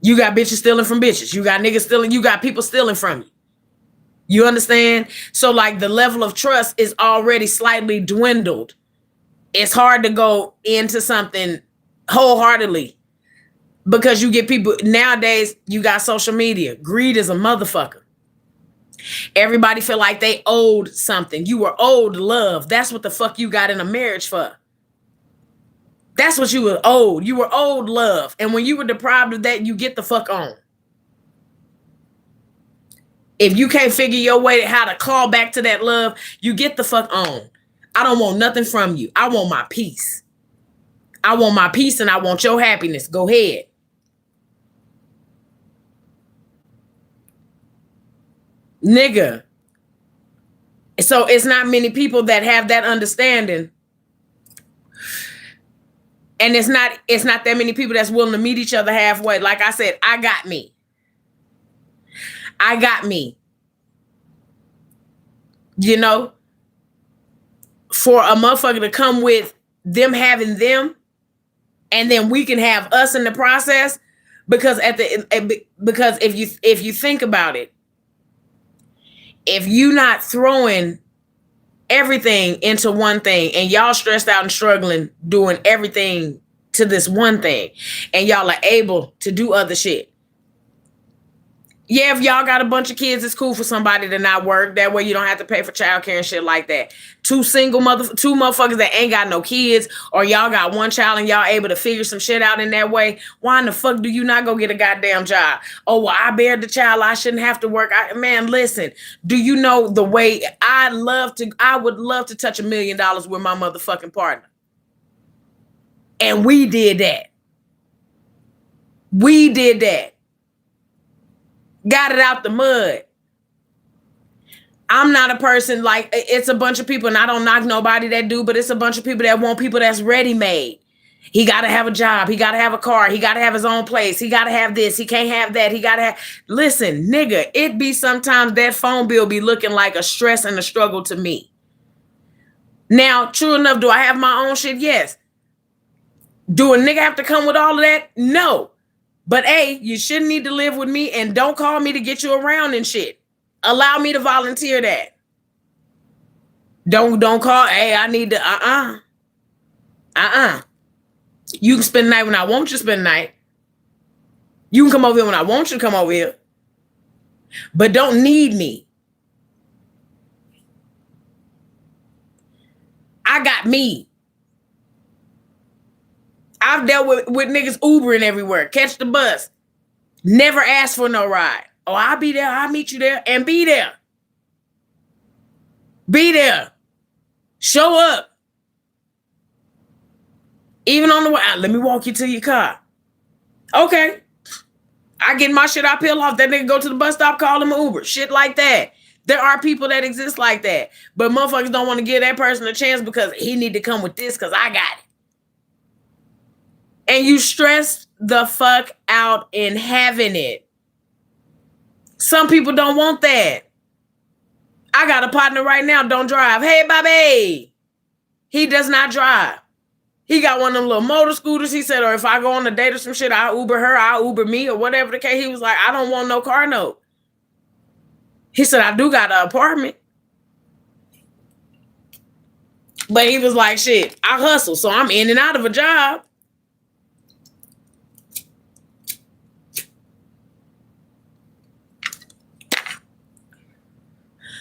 You got bitches stealing from bitches. You got niggas stealing. You got people stealing from you. You understand? So like the level of trust is already slightly dwindled. It's hard to go into something wholeheartedly. Because you get people nowadays, you got social media. Greed is a motherfucker. Everybody feel like they owed something. You were owed love. That's what the fuck you got in a marriage for. That's what you were owed. You were owed love. And when you were deprived of that, you get the fuck on. If you can't figure your way how to call back to that love, you get the fuck on. I don't want nothing from you. I want my peace. I want my peace and I want your happiness. Go ahead. Nigga. So it's not many people that have that understanding. And it's not that many people that's willing to meet each other halfway. Like I said, I got me. I got me. You know, for a motherfucker to come with them having them, and then we can have us in the process, because because if you think about it, if you not throwing everything into one thing and y'all stressed out and struggling doing everything to this one thing, and y'all are able to do other shit. Yeah, if y'all got a bunch of kids, it's cool for somebody to not work. That way you don't have to pay for childcare and shit like that. Two motherfuckers that ain't got no kids, or y'all got one child and y'all able to figure some shit out in that way. Why in the fuck do you not go get a goddamn job? Oh, well, I bear the child. I shouldn't have to work. Man, listen, do you know the way I would love to touch $1 million with my motherfucking partner. And we did that. We did that. Got it out the mud. I'm not a person like, it's a bunch of people, and I don't knock nobody that do, but it's a bunch of people that want people that's ready-made. He got to have a job. He got to have a car. He got to have his own place. He got to have this. He can't have that. He got to have... Listen, nigga, it be sometimes that phone bill be looking like a stress and a struggle to me. Now, true enough, do I have my own shit? Yes. Do a nigga have to come with all of that? No. But A, you shouldn't need to live with me, and don't call me to get you around and shit. Allow me to volunteer that. Don't call, hey, I need to, You can spend the night when I want you to spend the night. You can come over here when I want you to come over here. But don't need me. I got me. I've dealt with niggas Ubering everywhere. Catch the bus. Never ask for no ride. Oh, I'll be there. I'll meet you there. And be there. Be there. Show up. Even on the way out, let me walk you to your car. Okay. I get my shit, I peel off. That nigga go to the bus stop, call him an Uber. Shit like that. There are people that exist like that. But motherfuckers don't want to give that person a chance because he need to come with this because I got it. And you stress the fuck out in having it. Some people don't want that. I got a partner right now, don't drive. Hey, Bobby. He does not drive. He got one of them little motor scooters. He said, or if I go on a date or some shit, I'll Uber her, I'll Uber me, or whatever the case. He was like, I don't want no car note. He said, I do got an apartment. But he was like, shit, I hustle, so I'm in and out of a job.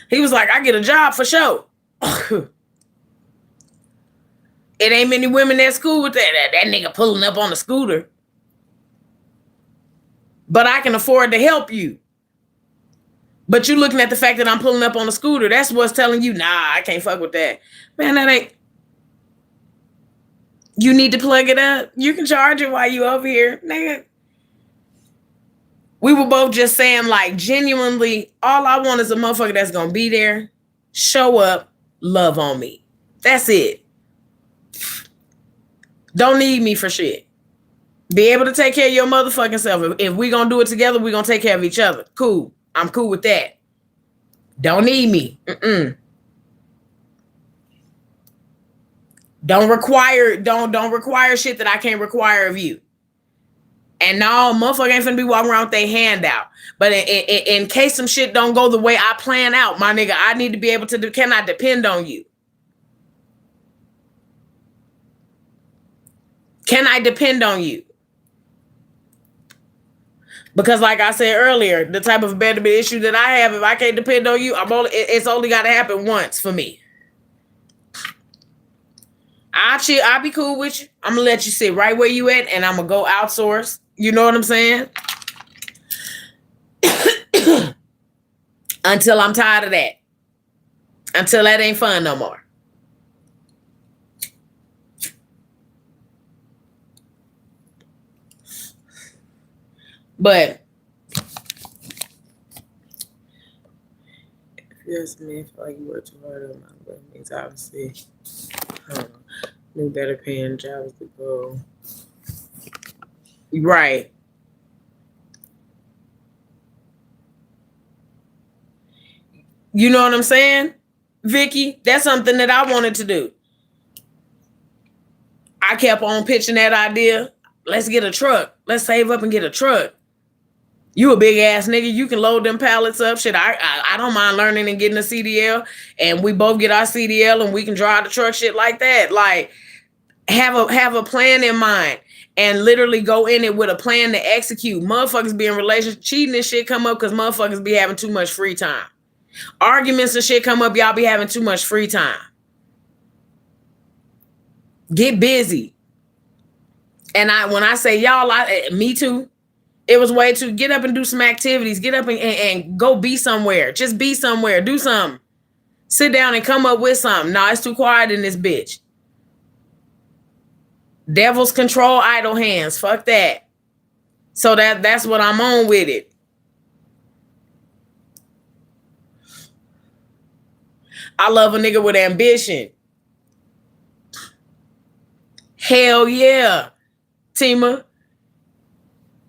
He was like, I get a job for sure. It ain't many women that's cool with that. That nigga pulling up on a scooter. But I can afford to help you. But you looking at the fact that I'm pulling up on a scooter, that's what's telling you, nah, I can't fuck with that. Man, that ain't... You need to plug it up. You can charge it while you over here. Nigga. We were both just saying, like, genuinely, all I want is a motherfucker that's going to be there, show up, love on me. That's it. Don't need me for shit. Be able to take care of your motherfucking self. If we going to do it together, we going to take care of each other. Cool. I'm cool with that. Don't need me. Don't require shit that I can't require of you. And no, motherfucker ain't finna be walking around with their hand out. But in case some shit don't go the way I plan out, my nigga, I need to be able to, can I depend on you? Can I depend on you? Because like I said earlier, the type of abandonment issue that I have, if I can't depend on you, it's only got to happen once for me. I'll be cool with you. I'm going to let you sit right where you at, and I'm going to go outsource. You know what I'm saying? Until I'm tired of that. Until that ain't fun no more. But yes, man, feel like you work too hard on my means obviously. New better paying jobs to go. Right. You know what I'm saying, Vicky? That's something that I wanted to do. I kept on pitching that idea. Let's get a truck. Let's save up and get a truck. You a big ass nigga. You can load them pallets up. Shit, I don't mind learning and getting a CDL, and we both get our CDL and we can drive the truck. Shit like that. Like have a plan in mind and literally go in it with a plan to execute. Motherfuckers be in relationship cheating and shit come up because motherfuckers be having too much free time. Arguments and shit come up. Y'all be having too much free time. Get busy. And when I say y'all, me too. It was way too, get up and do some activities. Get up and go be somewhere. Just be somewhere. Do something. Sit down and come up with something. No, it's too quiet in this bitch. Devils control idle hands. Fuck that. So that's what I'm on with it. I love a nigga with ambition. Hell yeah, Tima.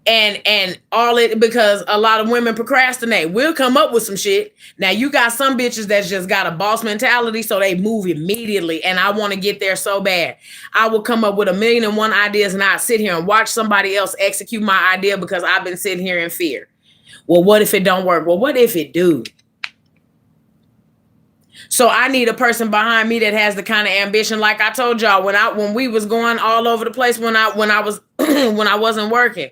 And all it, because a lot of women procrastinate. We'll come up with some shit. Now you got some bitches that's just got a boss mentality, so they move immediately. And I want to get there so bad. I will come up with 1,000,001 ideas, and I sit here and watch somebody else execute my idea because I've been sitting here in fear. Well, what if it don't work? Well, what if it do? So I need a person behind me that has the kind of ambition. Like I told y'all, when we was going all over the place, when I was when I wasn't working.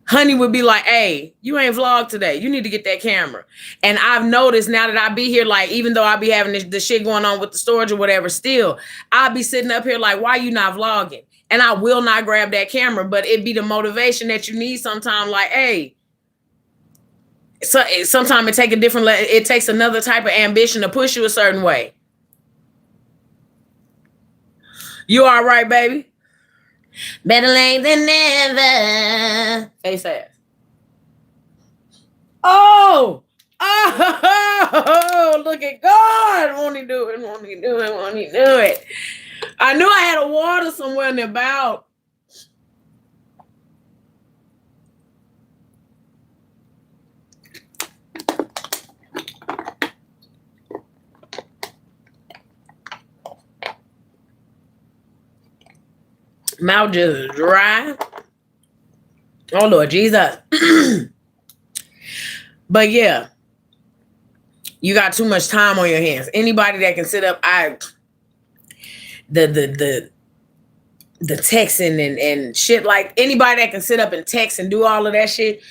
Honey would be like, hey, you ain't vlogged today. You need to get that camera. And I've noticed now that I be here, like, even though I be having the shit going on with the storage or whatever, still, I'll be sitting up here like, why you not vlogging? And I will not grab that camera, but it be the motivation that you need sometime. Like, hey, so sometimes it takes another type of ambition to push you a certain way. You all right, baby? Better late than never. Face ass. Oh, look at God. Won't he do it? Won't he do it? Won't he do it? I knew I had a water somewhere in the about. Mouth just dry. Oh Lord Jesus. But yeah, you got too much time on your hands. Anybody that can sit up, the texting and shit, like anybody that can sit up and text and do all of that shit,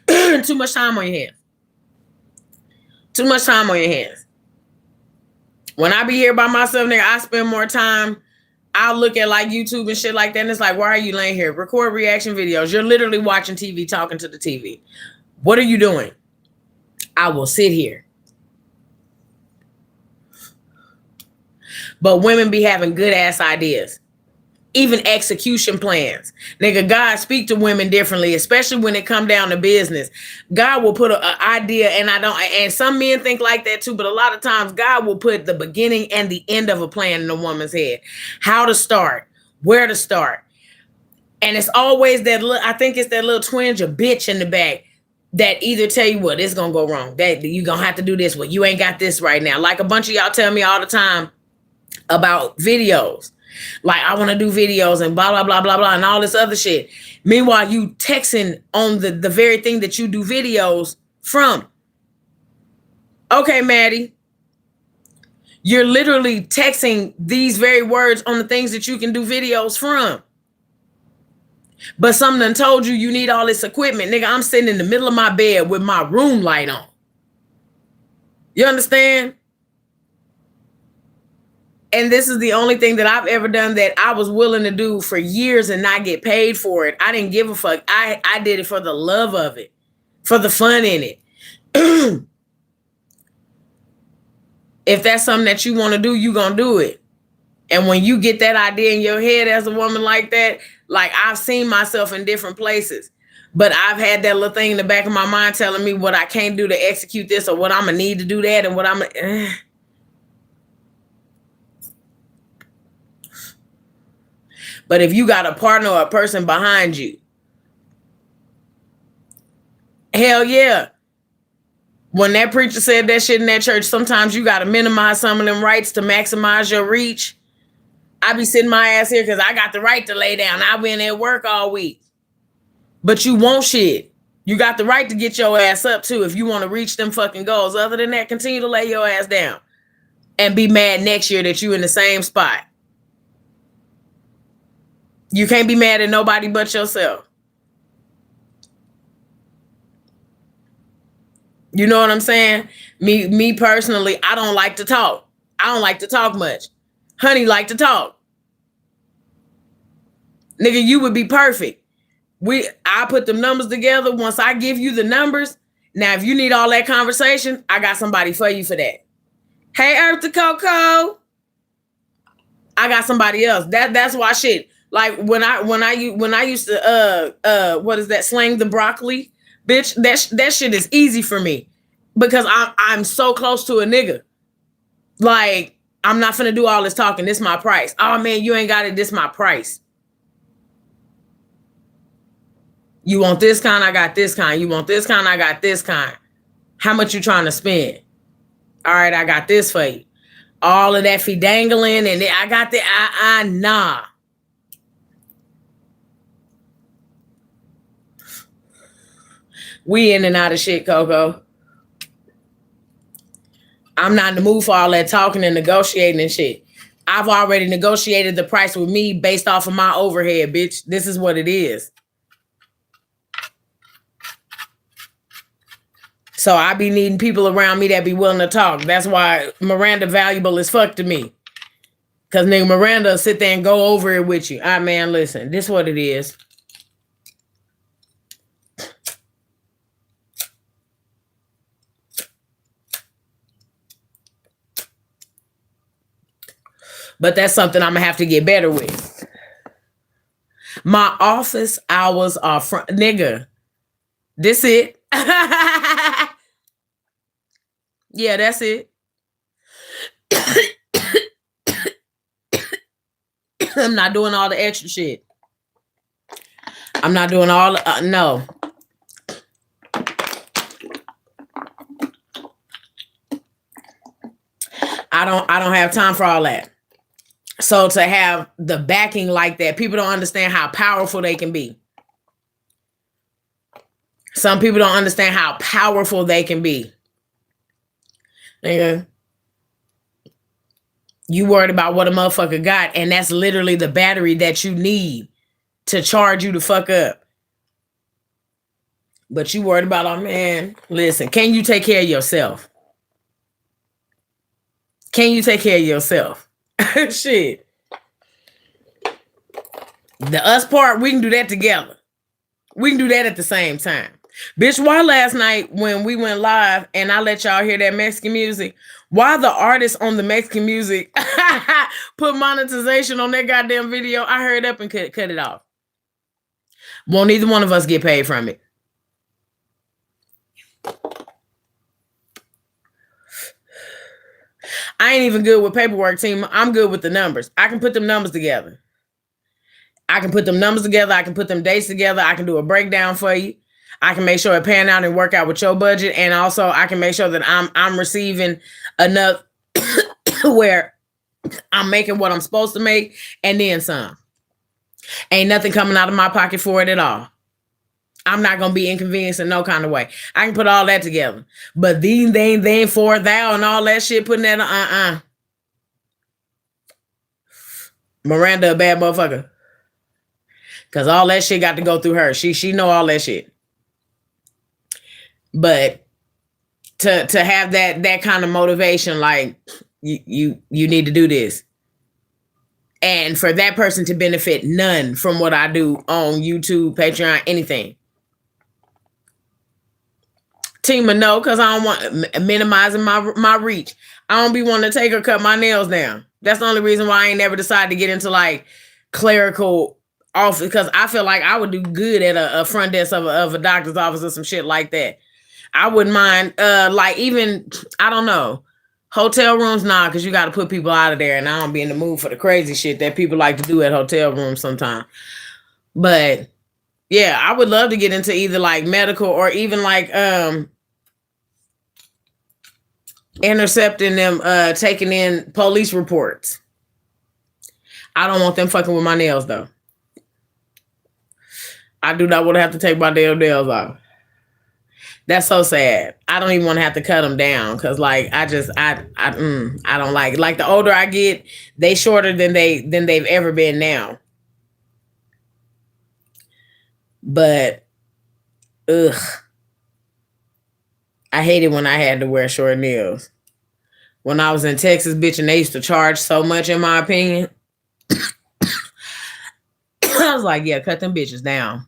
too much time on your hands. Too much time on your hands. When I be here by myself, nigga, I spend more time. I'll look at like YouTube and shit like that. And it's like, why are you laying here? Record reaction videos. You're literally watching TV, talking to the TV. What are you doing? I will sit here. But women be having good ass ideas. Even execution plans. Nigga, God speak to women differently, especially when it come down to business. God will put an idea, and some men think like that too, but a lot of times God will put the beginning and the end of a plan in a woman's head. How to start, where to start. And it's always I think it's that little twinge of bitch in the back that either tell you what, it's going to go wrong. That you're going to have to do this. Well, you ain't got this right now. Like a bunch of y'all tell me all the time about videos. Like, I want to do videos and blah, blah, blah, blah, blah, and all this other shit. Meanwhile, you texting on the very thing that you do videos from. Okay, Maddie. You're literally texting these very words on the things that you can do videos from. But something done told you you need all this equipment. Nigga, I'm sitting in the middle of my bed with my room light on. You understand? And this is the only thing that I've ever done that I was willing to do for years and not get paid for it. I didn't give a fuck. I did it for the love of it, for the fun in it. If that's something that you want to do, you gonna do it. And when you get that idea in your head as a woman like that, like I've seen myself in different places, but I've had that little thing in the back of my mind telling me what I can't do to execute this or what I'm gonna need to do that and what I'm gonna... But if you got a partner or a person behind you, hell yeah. When that preacher said that shit in that church, sometimes you got to minimize some of them rights to maximize your reach. I be sitting my ass here because I got the right to lay down. I've been at work all week. But you won't shit. You got the right to get your ass up too if you want to reach them fucking goals. Other than that, continue to lay your ass down and be mad next year that you in the same spot. You can't be mad at nobody but yourself. You know what I'm saying? Me personally, I don't like to talk. I don't like to talk much. Honey like to talk. Nigga, you would be perfect. I put them numbers together. Once I give you the numbers, now if you need all that conversation, I got somebody for you for that. Hey, Earth to Coco. I got somebody else. That's why shit. Like when I used to what is that, slang the broccoli, bitch, that shit is easy for me because I'm so close to a nigga. Like I'm not finna do all this talking. This my price. Oh man, you ain't got it. This my price. You want this kind? I got this kind. You want this kind? I got this kind. How much you trying to spend? All right, I got this for you. All of that dangling and I got the nah. We in and out of shit, Coco. I'm not in the mood for all that talking and negotiating and shit. I've already negotiated the price with me based off of my overhead, bitch. This is what it is. So I be needing people around me that be willing to talk. That's why Miranda valuable as fuck to me. Because nigga Miranda will sit there and go over it with you. Man, listen, this is what it is. But that's something I'm going to have to get better with. My office hours are front. Nigga, this it. Yeah, that's it. I'm not doing all the extra shit. I'm not doing all the, no. I don't have time for all that. So to have the backing like that, people don't understand how powerful they can be. Some people don't understand how powerful they can be. Nigga, you worried about what a motherfucker got, and that's literally the battery that you need to charge you the fuck up. But you worried about, oh man, listen, can you take care of yourself? Can you take care of yourself? Shit. The us part, we can do that together. We can do that at the same time. Bitch, why last night when we went live and I let y'all hear that Mexican music, why the artists on the Mexican music put monetization on that goddamn video? I hurried up and cut it off. Won't either one of us get paid from it. I ain't even good with paperwork, team. I'm good with the numbers. I can put them numbers together. I can put them numbers together. I can put them dates together. I can do a breakdown for you. I can make sure it pan out and work out with your budget. And also I can make sure that I'm receiving enough where I'm making what I'm supposed to make and then some. Ain't nothing coming out of my pocket for it at all. I'm not going to be inconvenienced in no kind of way. I can put all that together. But then, for thou and all that shit, putting that Miranda a bad motherfucker. Cause all that shit got to go through her. She know all that shit. But to have that kind of motivation, like you need to do this. And for that person to benefit none from what I do on YouTube, Patreon, anything. Tima, no, because I don't want minimizing my reach. I don't be wanting to take or cut my nails down. That's the only reason why I ain't never decided to get into like clerical office, because I feel like I would do good at a front desk of a doctor's office or some shit like that. I wouldn't mind, like even, I don't know, hotel rooms, nah, because you got to put people out of there, and I don't be in the mood for the crazy shit that people like to do at hotel rooms sometimes. But yeah, I would love to get into either like medical or even like intercepting them, taking in police reports. I don't want them fucking with my nails though. I do not want to have to take my damn nails off. That's so sad. I don't even want to have to cut them down because, like, I don't like it. Like the older I get, they shorter than they've ever been now. But, ugh, I hated when I had to wear short nails. When I was in Texas, bitch, and they used to charge so much, in my opinion, I was like, yeah, cut them bitches down.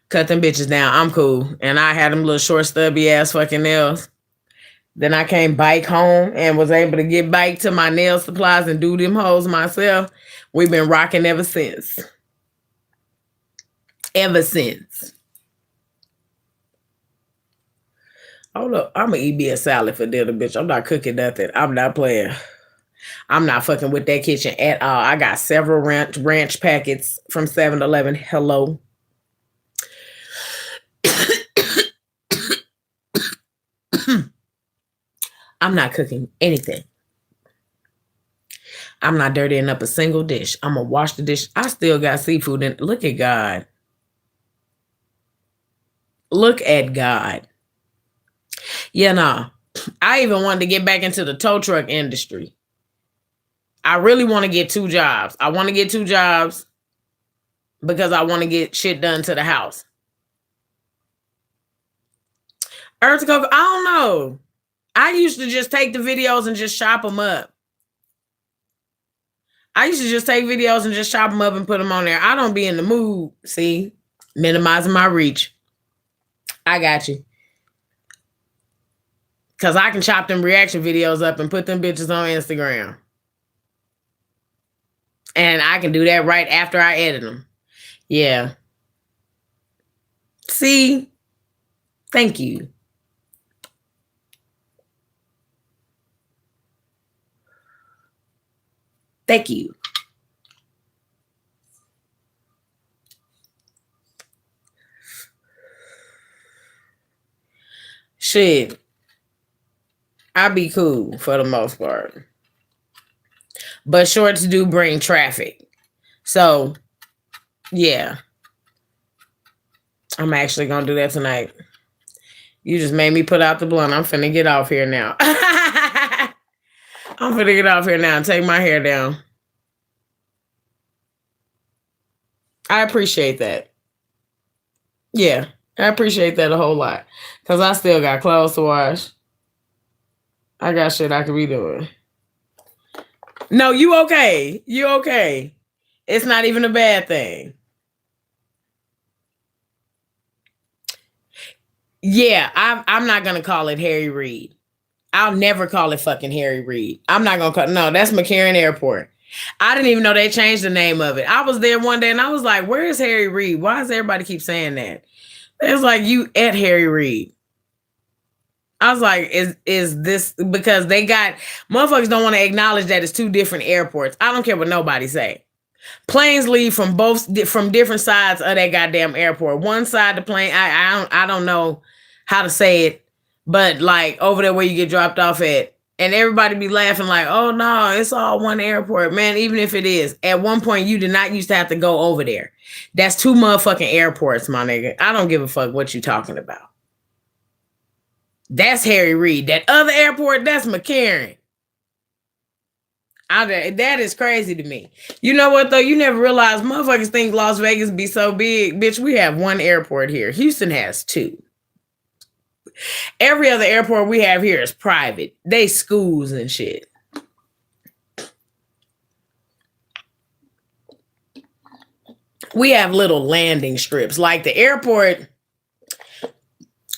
Cut them bitches down. I'm cool. And I had them little short, stubby ass fucking nails. Then I came bike home and was able to get back to my nail supplies and do them hoes myself. We've been rocking ever since. Ever since. Hold up. I'm going to eat me a salad for dinner, bitch. I'm not cooking nothing. I'm not playing. I'm not fucking with that kitchen at all. I got several ranch packets from 7-Eleven. Hello. I'm not cooking anything. I'm not dirtying up a single dish. I'm going to wash the dish. I still got seafood in. Look at God. Look at God. Yeah, nah. I even wanted to get back into the tow truck industry. I really want to get 2 jobs. I want to get 2 jobs because I want to get shit done to the house. Earth Coco, I don't know. I used to just take the videos and just chop them up. I used to just take videos and just chop them up and put them on there. I don't be in the mood. See, minimizing my reach. I got you. Because I can chop them reaction videos up and put them bitches on Instagram. And I can do that right after I edit them. Yeah. See? Thank you. Thank you. Shit. I be cool for the most part. But shorts do bring traffic. So, yeah. I'm actually going to do that tonight. You just made me put out the blunt. I'm finna get off here now. I'm finna get off here now and take my hair down. I appreciate that. Yeah, I appreciate that a whole lot. Because I still got clothes to wash. I got shit I could be doing. No, you okay. You okay. It's not even a bad thing. Yeah, I'm not going to call it Harry Reid. I'll never call it fucking Harry Reid. I'm not going to call it. No, that's McCarran Airport. I didn't even know they changed the name of it. I was there one day and I was like, where is Harry Reid? Why does everybody keep saying that? It's like, you at Harry Reid. I was like, is this because they got motherfuckers don't want to acknowledge that it's 2 different airports. I don't care what nobody say. Planes leave from different sides of that goddamn airport. One side of the plane, I don't know how to say it, but like over there where you get dropped off at, and everybody be laughing like, oh no, it's all one airport, man. Even if it is, at one point you did not used to have to go over there. That's 2 motherfucking airports, my nigga. I don't give a fuck what you talking about. That's Harry Reid. That other airport, that's McCarran. That is crazy to me. You know what though? You never realize motherfuckers think Las Vegas be so big. Bitch, we have one airport here. Houston has two. Every other airport we have here is private. They schools and shit. We have little landing strips. Like the airport,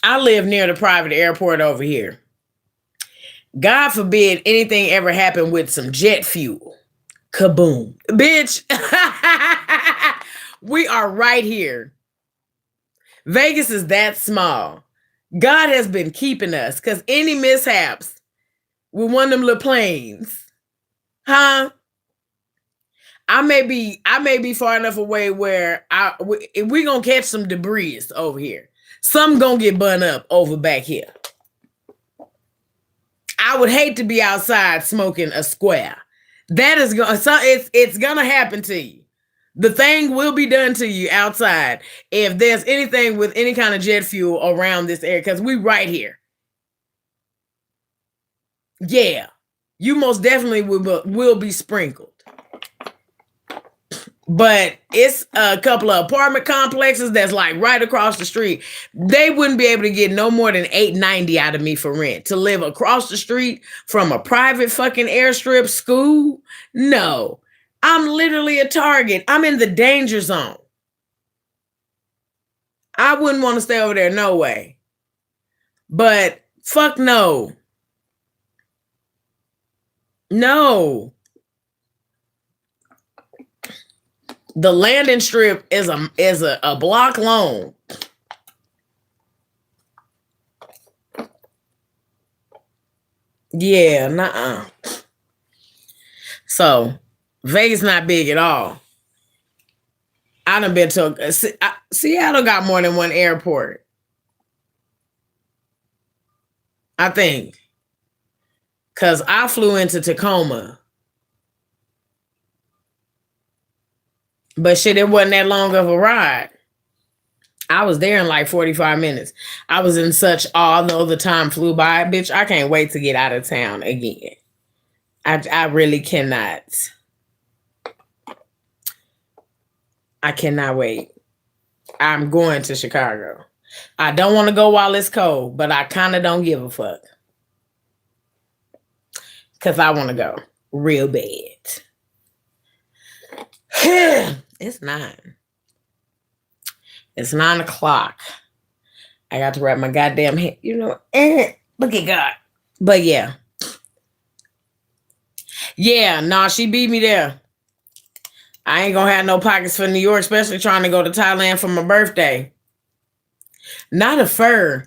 I live near the private airport over here. God forbid anything ever happened with some jet fuel. Kaboom. Bitch. We are right here. Vegas is that small. God has been keeping us because any mishaps with one of them little planes, huh? I may be far enough away where we gonna catch some debris over here. Some gonna get burned up over back here. I would hate to be outside smoking a square. That is gonna it's gonna happen to you. The thing will be done to you outside if there's anything with any kind of jet fuel around this area, because we right here. Yeah, you most definitely will be sprinkled. But it's a couple of apartment complexes that's like right across the street. They wouldn't be able to get no more than $890 out of me for rent. To live across the street from a private fucking airstrip school? No. I'm literally a target. I'm in the danger zone. I wouldn't want to stay over there, no way. But fuck no. No. The landing strip is a block long. Yeah, nuh-uh. So Vegas not big at all. I done been to Seattle got more than one airport. I think. Cause I flew into Tacoma. But shit, it wasn't that long of a ride. I was there in like 45 minutes. I was in such awe, though the time flew by. Bitch, I can't wait to get out of town again. I really cannot. I cannot wait. I'm going to Chicago. I don't want to go while it's cold, but I kind of don't give a fuck. Because I want to go real bad. It's 9. It's 9 o'clock. I got to wrap my goddamn head. You know, look at God. But yeah. Yeah, nah, she beat me there. I ain't gonna have no pockets for New York, especially trying to go to Thailand for my birthday. Not a fur.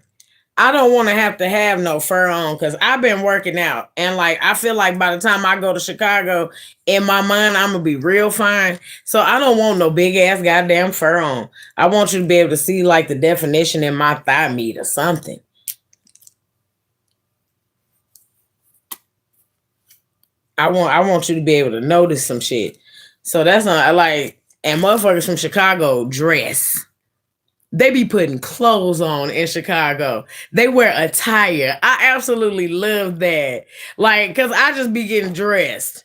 I don't want to have no fur on because I've been working out. And like, I feel like by the time I go to Chicago, in my mind, I'm going to be real fine. So I don't want no big ass goddamn fur on. I want you to be able to see like the definition in my thigh meat or something. I want you to be able to notice some shit. So that's not like, and motherfuckers from Chicago dress. They be putting clothes on in Chicago. They wear attire. I absolutely love that. Like, because I just be getting dressed.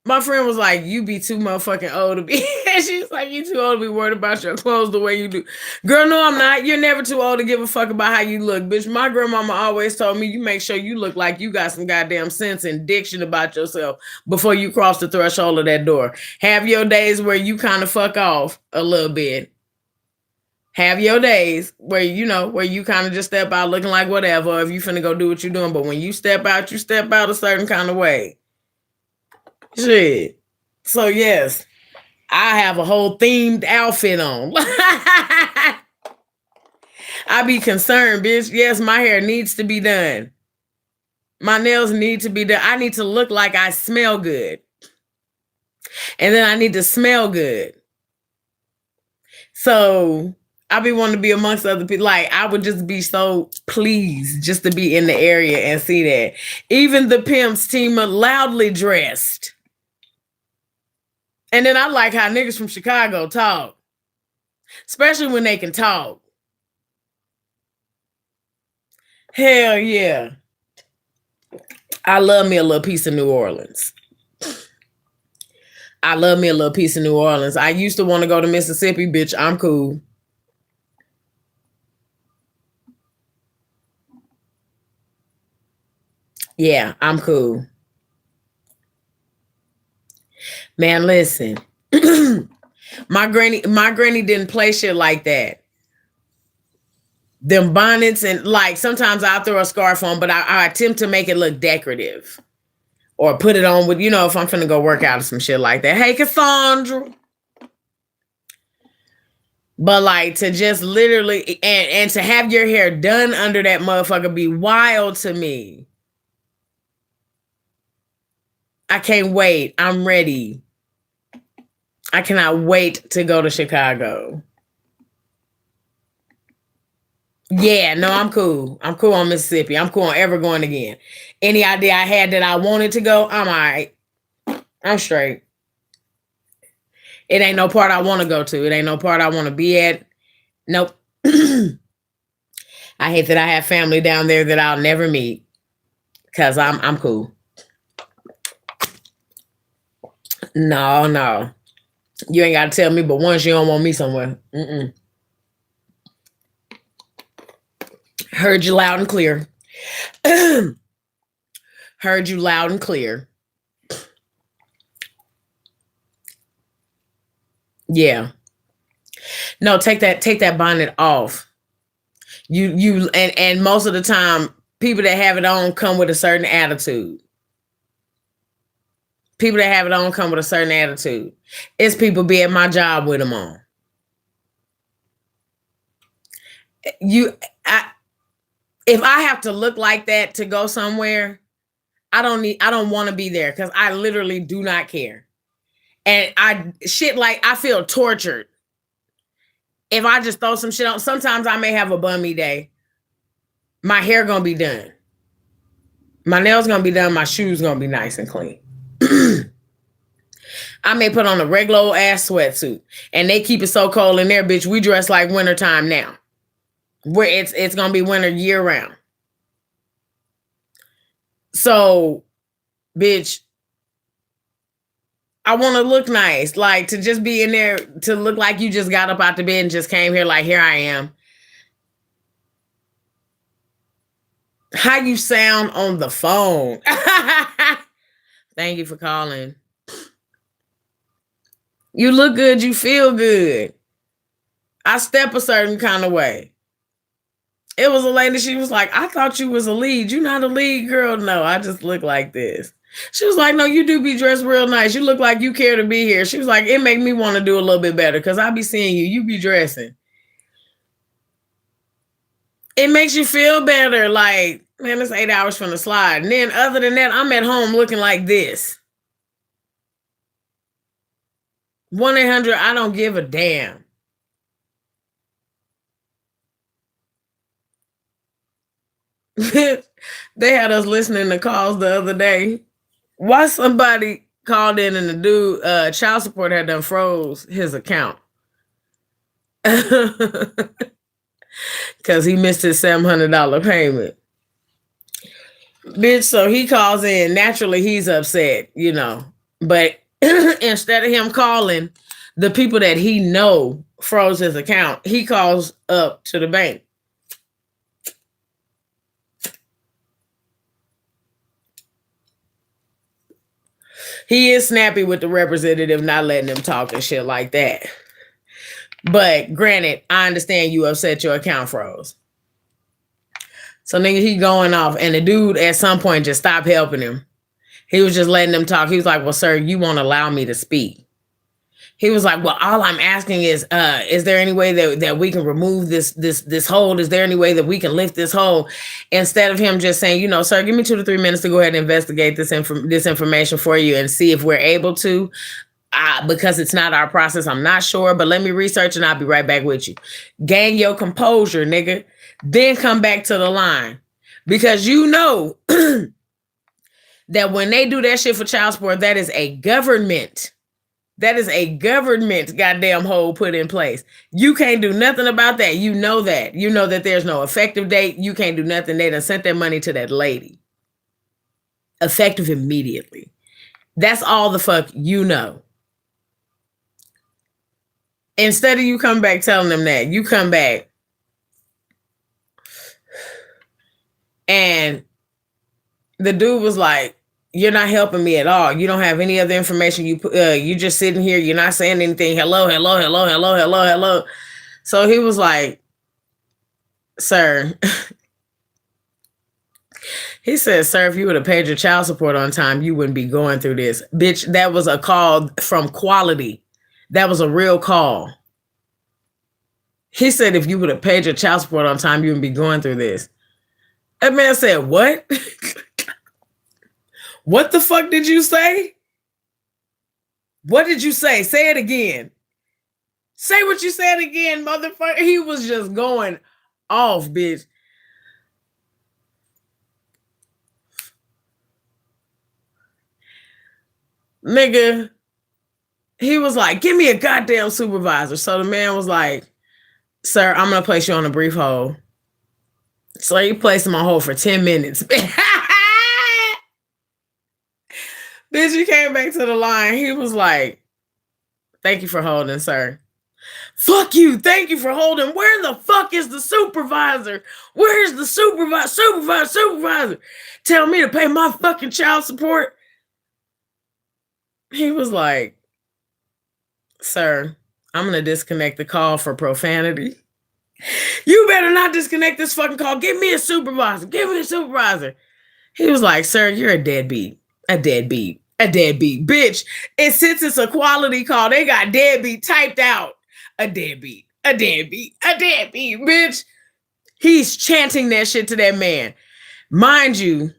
My friend was like, you be too motherfucking old to be. She's like, you too old to be worried about your clothes the way you do. Girl, no, I'm not. You're never too old to give a fuck about how you look. Bitch, my grandmama always told me you make sure you look like you got some goddamn sense and diction about yourself before you cross the threshold of that door. Have your days where you kind of fuck off a little bit. Have your days where, you know, where you kind of just step out looking like whatever, if you finna go do what you're doing. But when you step out a certain kind of way. Shit. So yes, I have a whole themed outfit on. I be concerned, bitch. Yes, my hair needs to be done. My nails need to be done. I need to look like I smell good. And then I need to smell good. So I be wanting to be amongst other people. Like, I would just be so pleased just to be in the area and see that. Even the pimps team are loudly dressed. And then I like how niggas from Chicago talk. Especially when they can talk. Hell yeah. I love me a little piece of New Orleans. I love me a little piece of New Orleans. I used to want to go to Mississippi, bitch. I'm cool. Yeah, I'm cool. Man, listen. my granny didn't play shit like that. Them bonnets and like sometimes I'll throw a scarf on, but I attempt to make it look decorative. Or put it on with, if I'm finna go work out or some shit like that. Hey, Cassandra. But like to just literally and to have your hair done under that motherfucker be wild to me. I can't wait. I'm ready. I cannot wait to go to Chicago. Yeah, no, I'm cool. I'm cool on Mississippi. I'm cool on ever going again. Any idea I had that I wanted to go, I'm all right. I'm straight. It ain't no part I want to go to. It ain't no part I want to be at. Nope. I hate that I have family down there that I'll never meet because I'm cool. No. You ain't got to tell me, but once you don't want me somewhere. Heard you loud and clear. Heard you loud and clear. Yeah. No, take that bonnet off. You and most of the time, people that have it on come with a certain attitude. People that have it on come with a certain attitude. It's people be at my job with them on. If I have to look like that to go somewhere, I don't want to be there because I literally do not care. And I feel tortured. If I just throw some shit on, sometimes I may have a bummy day. My hair gonna be done. My nails gonna be done. My shoes gonna be nice and clean. I may put on a regular old ass sweatsuit and they keep it so cold in there, bitch. We dress like wintertime now. Where it's gonna be winter year round. So, bitch, I want to look nice. Like to just be in there to look like you just got up out the bed and just came here like, here I am. How you sound on the phone. Thank you for calling. You look good. You feel good. I step a certain kind of way. It was a lady. She was like, I thought you was a lead. You not a lead girl? No, I just look like this. She was like, no, you do be dressed real nice. You look like you care to be here. She was like, it make me want to do a little bit better because I be seeing you. You be dressing. It makes you feel better. Like, man, it's 8 hours from the slide. And then other than that, I'm at home looking like this. 1-800, I don't give a damn. They had us listening to calls the other day. Why somebody called in and the dude, child support had done froze his account. Because he missed his $700 payment. Bitch, so he calls in. Naturally, he's upset, But instead of him calling the people that he know froze his account, he calls up to the bank. He is snappy with the representative not letting him talk and shit like that. But granted, I understand you upset your account froze. So nigga, he going off and the dude at some point just stopped helping him. He was just letting them talk. He was like, well, sir, you won't allow me to speak. He was like, well, all I'm asking is there any way that we can remove this hold? Is there any way that we can lift this hold? Instead of him just saying, sir, give me 2 to 3 minutes to go ahead and investigate this information for you and see if we're able to. Because it's not our process, I'm not sure, but let me research and I'll be right back with you. Gain your composure, nigga. Then come back to the line. Because that when they do that shit for child support, that is a government. That is a government goddamn hold put in place. You can't do nothing about that. You know that. You know that there's no effective date. You can't do nothing. They done sent that money to that lady. effective immediately. That's all the fuck you know. Instead of you come back telling them that, you come back and the dude was like, "You're not helping me at all. You don't have any other information. You just sitting here. You're not saying anything. Hello, hello, hello, hello, hello, hello." So he was like, "Sir," he said, "Sir, if you would have paid your child support on time, you wouldn't be going through this." Bitch, that was a call from Quality. That was a real call. He said, "If you would have paid your child support on time, you wouldn't be going through this." That man said, "What?" What the fuck did you say? What did you say? Say it again. Say what you said again, motherfucker. He was just going off, bitch. Nigga, he was like, "Give me a goddamn supervisor." So the man was like, "Sir, I'm going to place you on a brief hold." So he placed him on hold for 10 minutes. Bitch, he came back to the line. He was like, "Thank you for holding, sir." "Fuck you. Thank you for holding. Where the fuck is the supervisor? Where's the supervisor? Tell me to pay my fucking child support." He was like, "Sir, I'm going to disconnect the call for profanity." "You better not disconnect this fucking call. Give me a supervisor. Give me a supervisor." He was like, "Sir, you're a deadbeat. A deadbeat. A deadbeat. Bitch, since it's a quality call, they got deadbeat typed out. A deadbeat. A deadbeat. A deadbeat. Bitch." He's chanting that shit to that man. Mind you,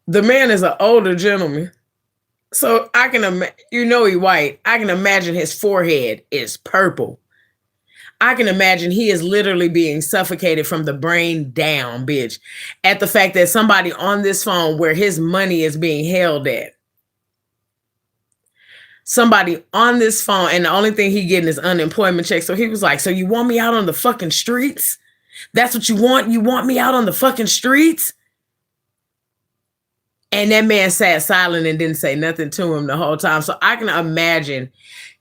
the man is an older gentleman. So I can imagine, he white. I can imagine his forehead is purple. I can imagine he is literally being suffocated from the brain down, bitch, at the fact that somebody on this phone where his money is being held at. Somebody on this phone, and the only thing he getting is unemployment check. So he was like, "So you want me out on the fucking streets? That's what you want? You want me out on the fucking streets?" And that man sat silent and didn't say nothing to him the whole time. So I can imagine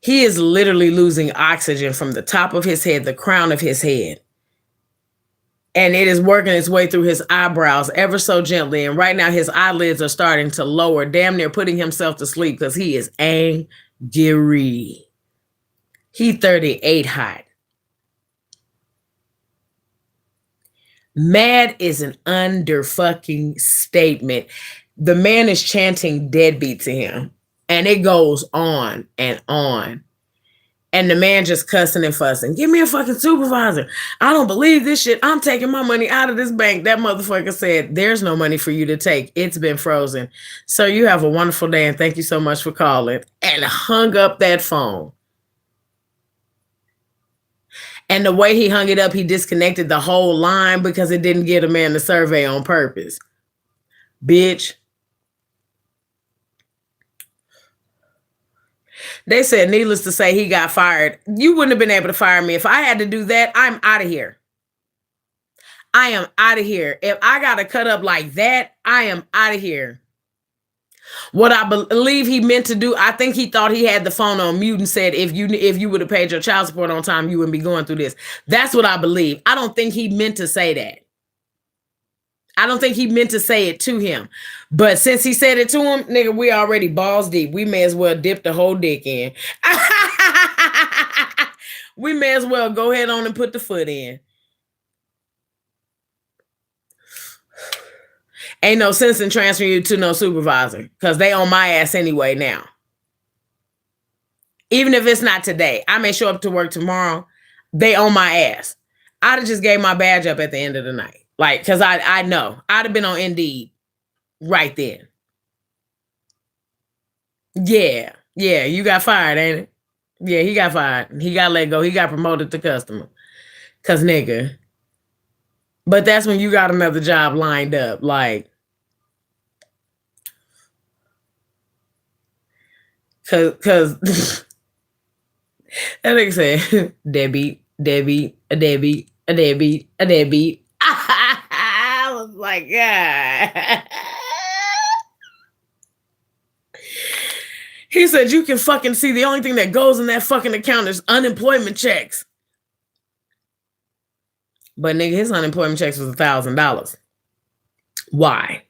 he is literally losing oxygen from the top of his head, the crown of his head. And it is working its way through his eyebrows ever so gently. And right now his eyelids are starting to lower, damn near putting himself to sleep because he is angry. He 38 hot. Mad is an under fucking statement. The man is chanting deadbeat to him. And it goes on and on. And the man just cussing and fussing. "Give me a fucking supervisor. I don't believe this shit. I'm taking my money out of this bank." That motherfucker said, "There's no money for you to take. It's been frozen. So you have a wonderful day and thank you so much for calling." And hung up that phone. And the way he hung it up, he disconnected the whole line because it didn't get a man the survey on purpose. Bitch. They said, needless to say, he got fired. You wouldn't have been able to fire me. If I had to do that, I'm out of here. I am out of here. If I got to cut up like that, I am out of here. What I believe he meant to do, I think he thought he had the phone on mute and said, if you would have paid your child support on time, you wouldn't be going through this. That's what I believe. I don't think he meant to say that. I don't think he meant to say it to him. But since he said it to him, nigga, we already balls deep. We may as well dip the whole dick in. We may as well go ahead on and put the foot in. Ain't no sense in transferring you to no supervisor because they on my ass anyway now. Even if it's not today, I may show up to work tomorrow. They on my ass. I'd have just gave my badge up at the end of the night. Like, because I know. I'd have been on Indeed right then. Yeah. Yeah, you got fired, ain't it? Yeah, he got fired. He got let go. He got promoted to customer. Because, nigga. But that's when you got another job lined up. Like, because That nigga said, Debbie, Debbie, a Debbie, a Debbie, a Debbie. I was like, God. He said, you can fucking see the only thing that goes in that fucking account is unemployment checks. But nigga, his unemployment checks was $1,000. Why?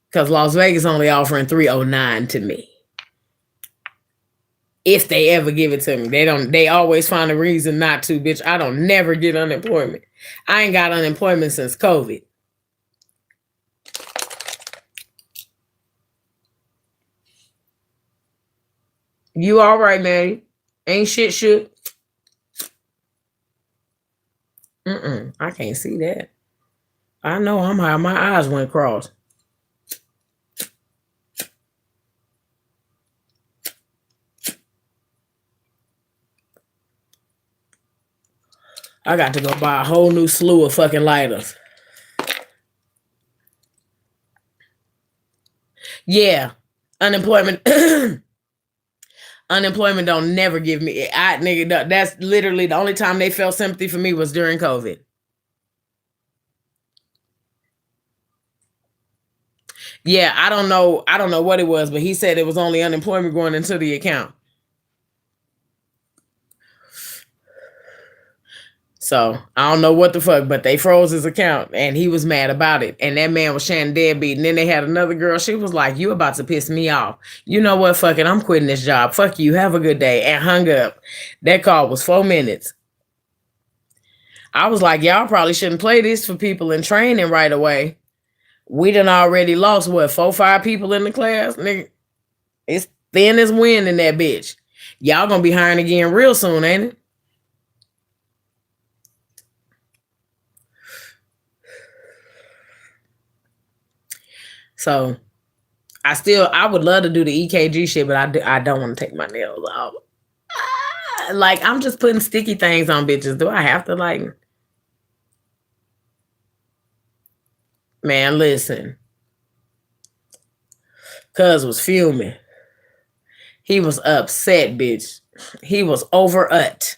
Because Las Vegas only offering $309 to me. If they ever give it to me. They always find a reason not to, bitch. I don't never get unemployment. I ain't got unemployment since COVID. You all right, man? Ain't shit shook. I can't see that. I know I'm high. My eyes went cross. I got to go buy a whole new slew of fucking lighters. Yeah. Unemployment. Unemployment don't never give me. Nigga, that's literally the only time they felt sympathy for me was during COVID. Yeah, I don't know what it was, but he said it was only unemployment going into the account. So I don't know what the fuck, but they froze his account and he was mad about it. And that man was Shannon deadbeat. And then they had another girl. She was like, you about to piss me off. You know what? Fuck it. I'm quitting this job. Fuck you. Have a good day. And hung up. That call was 4 minutes. I was like, y'all probably shouldn't play this for people in training right away. We done already lost, 4-5 people in the class? Nigga, it's thin as wind in that bitch. Y'all gonna be hiring again real soon, ain't it? So I would love to do the EKG shit, but I don't want to take my nails off. Like, I'm just putting sticky things on bitches. Do I have to, like? Man, listen. Cuz was fuming. He was upset, bitch. He was over it.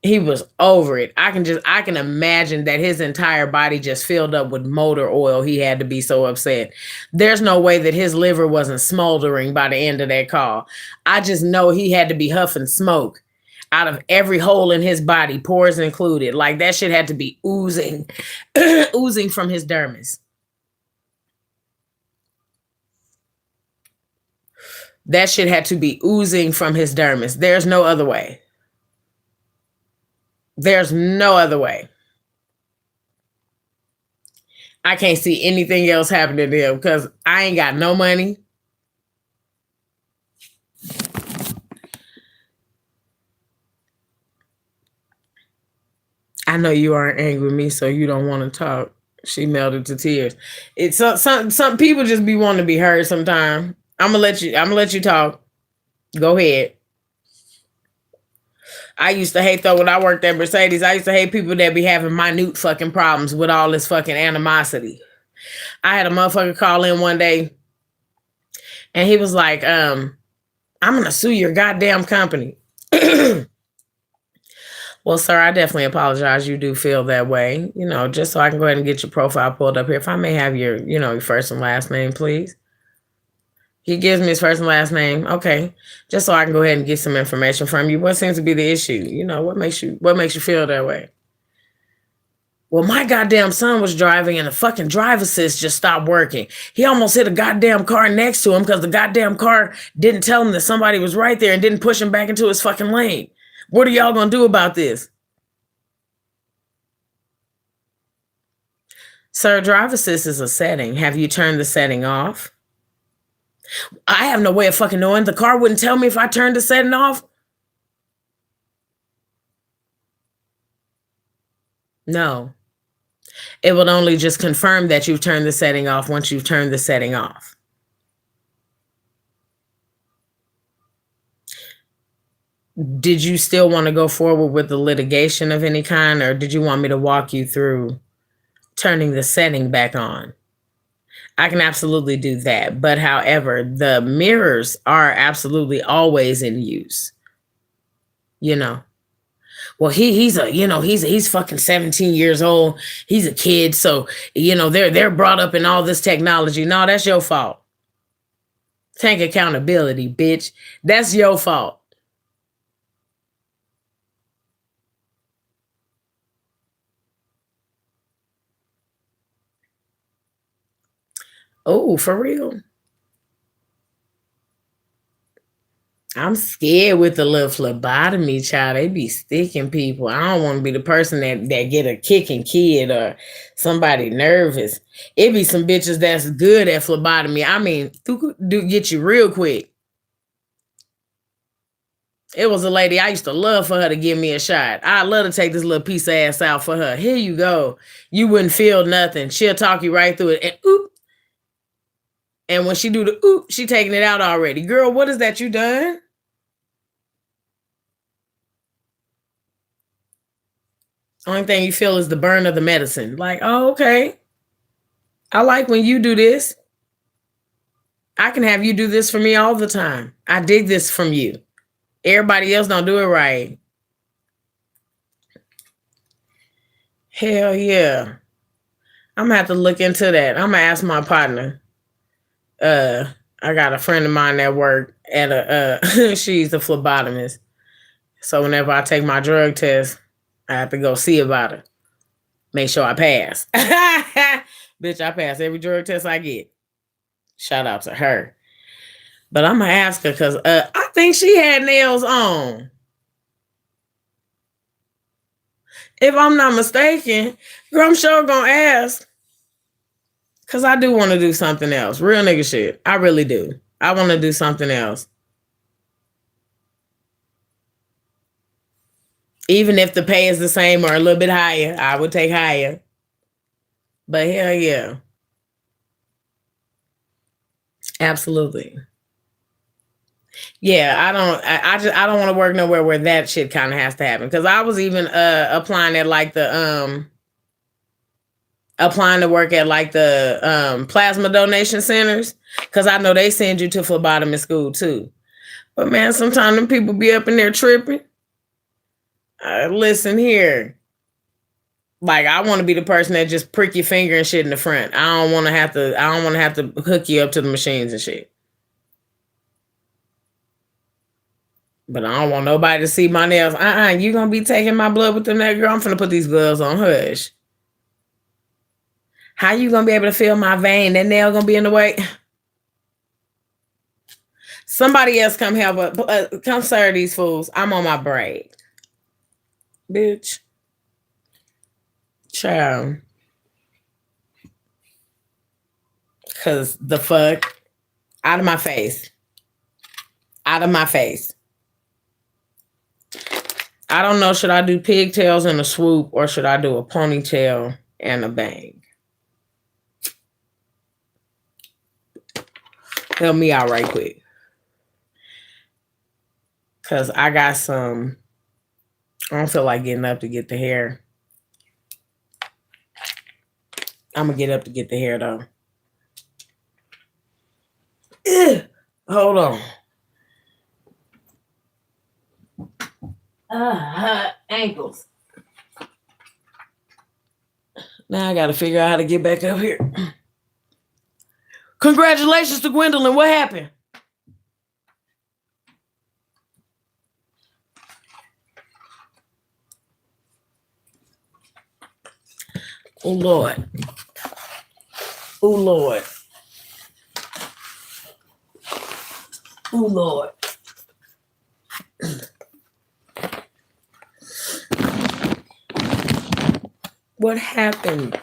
He was over it. I can imagine that his entire body just filled up with motor oil. He had to be so upset. There's no way that his liver wasn't smoldering by the end of that call. I just know he had to be huffing smoke out of every hole in his body, pores included. Like, that shit had to be oozing, oozing from his dermis. That shit had to be oozing from his dermis. There's no other way. There's no other way. I can't see anything else happening to him because I ain't got no money. I know you aren't angry with me, so you don't want to talk. She melted to tears. It's some people just be wanting to be heard sometimes. I'm gonna let you talk. Go ahead. I used to hate, though, when I worked at Mercedes, I used to hate people that be having minute fucking problems with all this fucking animosity. I had a motherfucker call in one day and he was like, I'm going to sue your goddamn company. Well, sir, I definitely apologize. You do feel that way, just so I can go ahead and get your profile pulled up here. If I may have your, your first and last name, please. He gives me his first and last name. Okay. Just so I can go ahead and get some information from you. What seems to be the issue? What makes you feel that way? Well, my goddamn son was driving and the fucking drive assist just stopped working. He almost hit a goddamn car next to him because the goddamn car didn't tell him that somebody was right there and didn't push him back into his fucking lane. What are y'all going to do about this? Sir, drive assist is a setting. Have you turned the setting off? I have no way of fucking knowing. The car wouldn't tell me if I turned the setting off. No. It would only just confirm that you've turned the setting off once you've turned the setting off. Did you still want to go forward with the litigation of any kind, or did you want me to walk you through turning the setting back on? I can absolutely do that. But however, the mirrors are absolutely always in use. You know. Well, he's a he's fucking 17 years old. He's a kid, so they're brought up in all this technology. No, that's your fault. Take accountability, bitch. That's your fault. Oh, for real? I'm scared with the little phlebotomy, child. They be sticking people. I don't want to be the person that get a kicking kid or somebody nervous. It be some bitches that's good at phlebotomy. I mean, do get you real quick. It was a lady I used to love for her to give me a shot. I love to take this little piece of ass out for her. Here you go. You wouldn't feel nothing. She'll talk you right through it. And oop. And when she do the oop, she taking it out already. Girl, what is that you done? Only thing you feel is the burn of the medicine. Like, oh, okay. I like when you do this. I can have you do this for me all the time. I dig this from you. Everybody else don't do it right. Hell yeah. I'm gonna have to look into that. I'm gonna ask my partner. I got a friend of mine that work at a she's a phlebotomist. So whenever I take my drug test, I have to go see about it. Make sure I pass. Bitch, I pass every drug test I get. Shout out to her. But I'm gonna ask her because I think she had nails on. If I'm not mistaken, girl, I'm sure gonna ask. Cause I do want to do something else. Real nigga shit. I really do. I want to do something else. Even if the pay is the same or a little bit higher, I would take higher. But hell yeah. Absolutely. Yeah, I don't want to work nowhere where that shit kind of has to happen. Cause I was even applying at like the applying to work at like the plasma donation centers. Cause I know they send you to phlebotomy school too. But man, sometimes them people be up in there tripping. Listen here. Like I want to be the person that just prick your finger and shit in the front. I don't want to have to. I don't want to have to hook you up to the machines and shit. But I don't want nobody to see my nails. You gonna be taking my blood with them, that girl? I'm finna put these gloves on. Hush. How you gonna be able to feel my vein? That nail gonna be in the way? Somebody else come help. Come serve these fools. I'm on my break, bitch. Child. Cause the fuck out of my face. Out of my face. I don't know. Should I do pigtails and a swoop or should I do a ponytail and a bang? Help me out right quick. Cause I got some. I don't feel like getting up to get the hair. I'm gonna get up to get the hair though. Ugh. Hold on. Ankles. Now I gotta figure out how to get back up here. Congratulations to Gwendolyn. What happened? Oh Lord. Oh Lord. Oh Lord. What happened?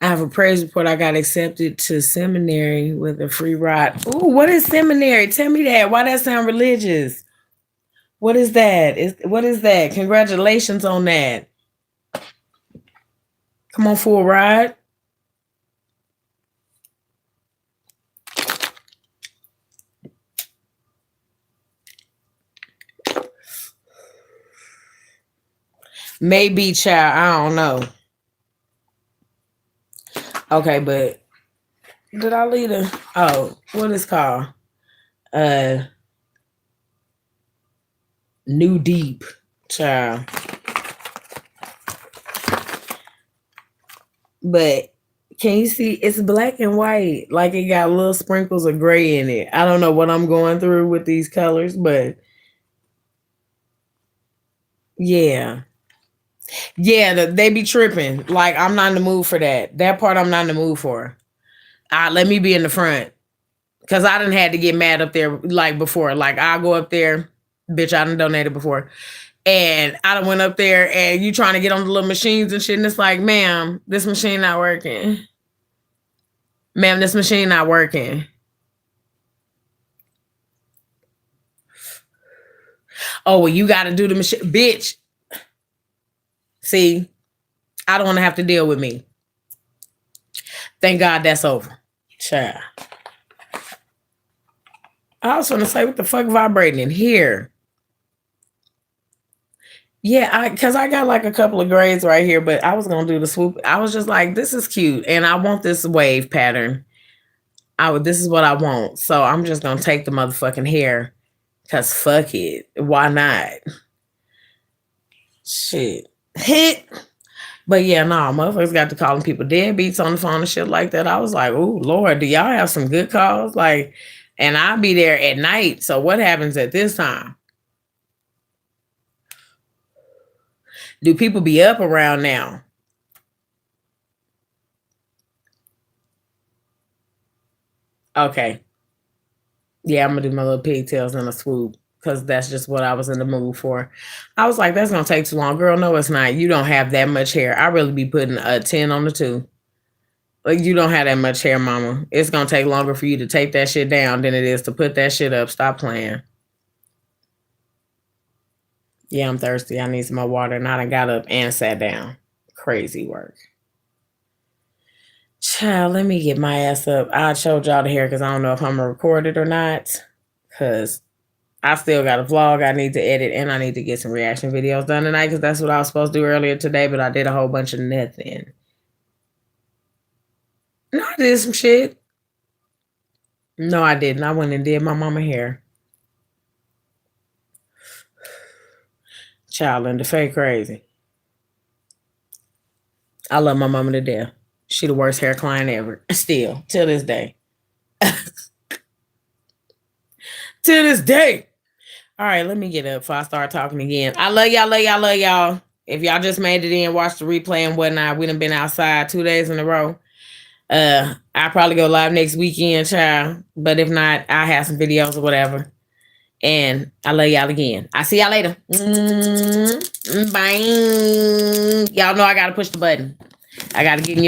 I have a praise report. I got accepted to seminary with a free ride. Ooh, what is seminary? Tell me that. Why that sound religious? What is that? What is that? Congratulations on that. Come on for a ride. Maybe, child. I don't know. Okay, but did I leave the? Oh, what is called? Uh, New Deep, child. But can you see? It's black and white. Like it got little sprinkles of gray in it. I don't know what I'm going through with these colors, but yeah. Yeah, they be tripping. Like I'm not in the mood for that. That part I'm not in the mood for. Let me be in the front. Cause I done had to get mad up there like before. Like I'll go up there, bitch, I done donated before. And I done went up there and you trying to get on the little machines and shit. And it's like, ma'am, this machine not working. Ma'am, this machine not working. Oh, well, you gotta do the machine. Bitch. See, I don't want to have to deal with me. Thank God that's over. Child. I was gonna say, what the fuck vibrating in here? Yeah, because I got like a couple of grades right here, but I was gonna do the swoop. I was just like, this is cute, and I want this wave pattern. This is what I want, so I'm just gonna take the motherfucking hair, cause fuck it, why not? Shit, hit. But yeah, nah, motherfuckers got to calling people deadbeats on the phone and shit like that. I was like, oh Lord, do y'all have some good calls? Like, and I'll be there at night. So what happens at this time? Do people be up around now? Okay. Yeah, I'm gonna do my little pigtails in a swoop because that's just what I was in the mood for. I was like, that's gonna take too long. Girl, no, it's not. You don't have that much hair. I really be putting a 10 on the 2. Like, you don't have that much hair, mama. It's gonna take longer for you to take that shit down than it is to put that shit up. Stop playing. Yeah, I'm thirsty. I need some more water. And I done got up and sat down. Crazy work. Child, let me get my ass up. I showed y'all the hair because I don't know if I'm gonna record it or not. Because I still got a vlog I need to edit and I need to get some reaction videos done tonight because that's what I was supposed to do earlier today, but I did a whole bunch of nothing. No, I did some shit. No, I didn't. I went and did my mama hair. Child, and the fake crazy. I love my mama to death. She the worst hair client ever. Still, till this day. Till this day. All right, let me get up before I start talking again. I love y'all, love y'all, love y'all. If y'all just made it in, watch the replay and whatnot, we done been outside 2 days in a row. I'll probably go live next weekend, child. But if not, I'll have some videos or whatever. And I love y'all again. I'll see y'all later. Bye. Y'all know I gotta push the button. I gotta get in your face.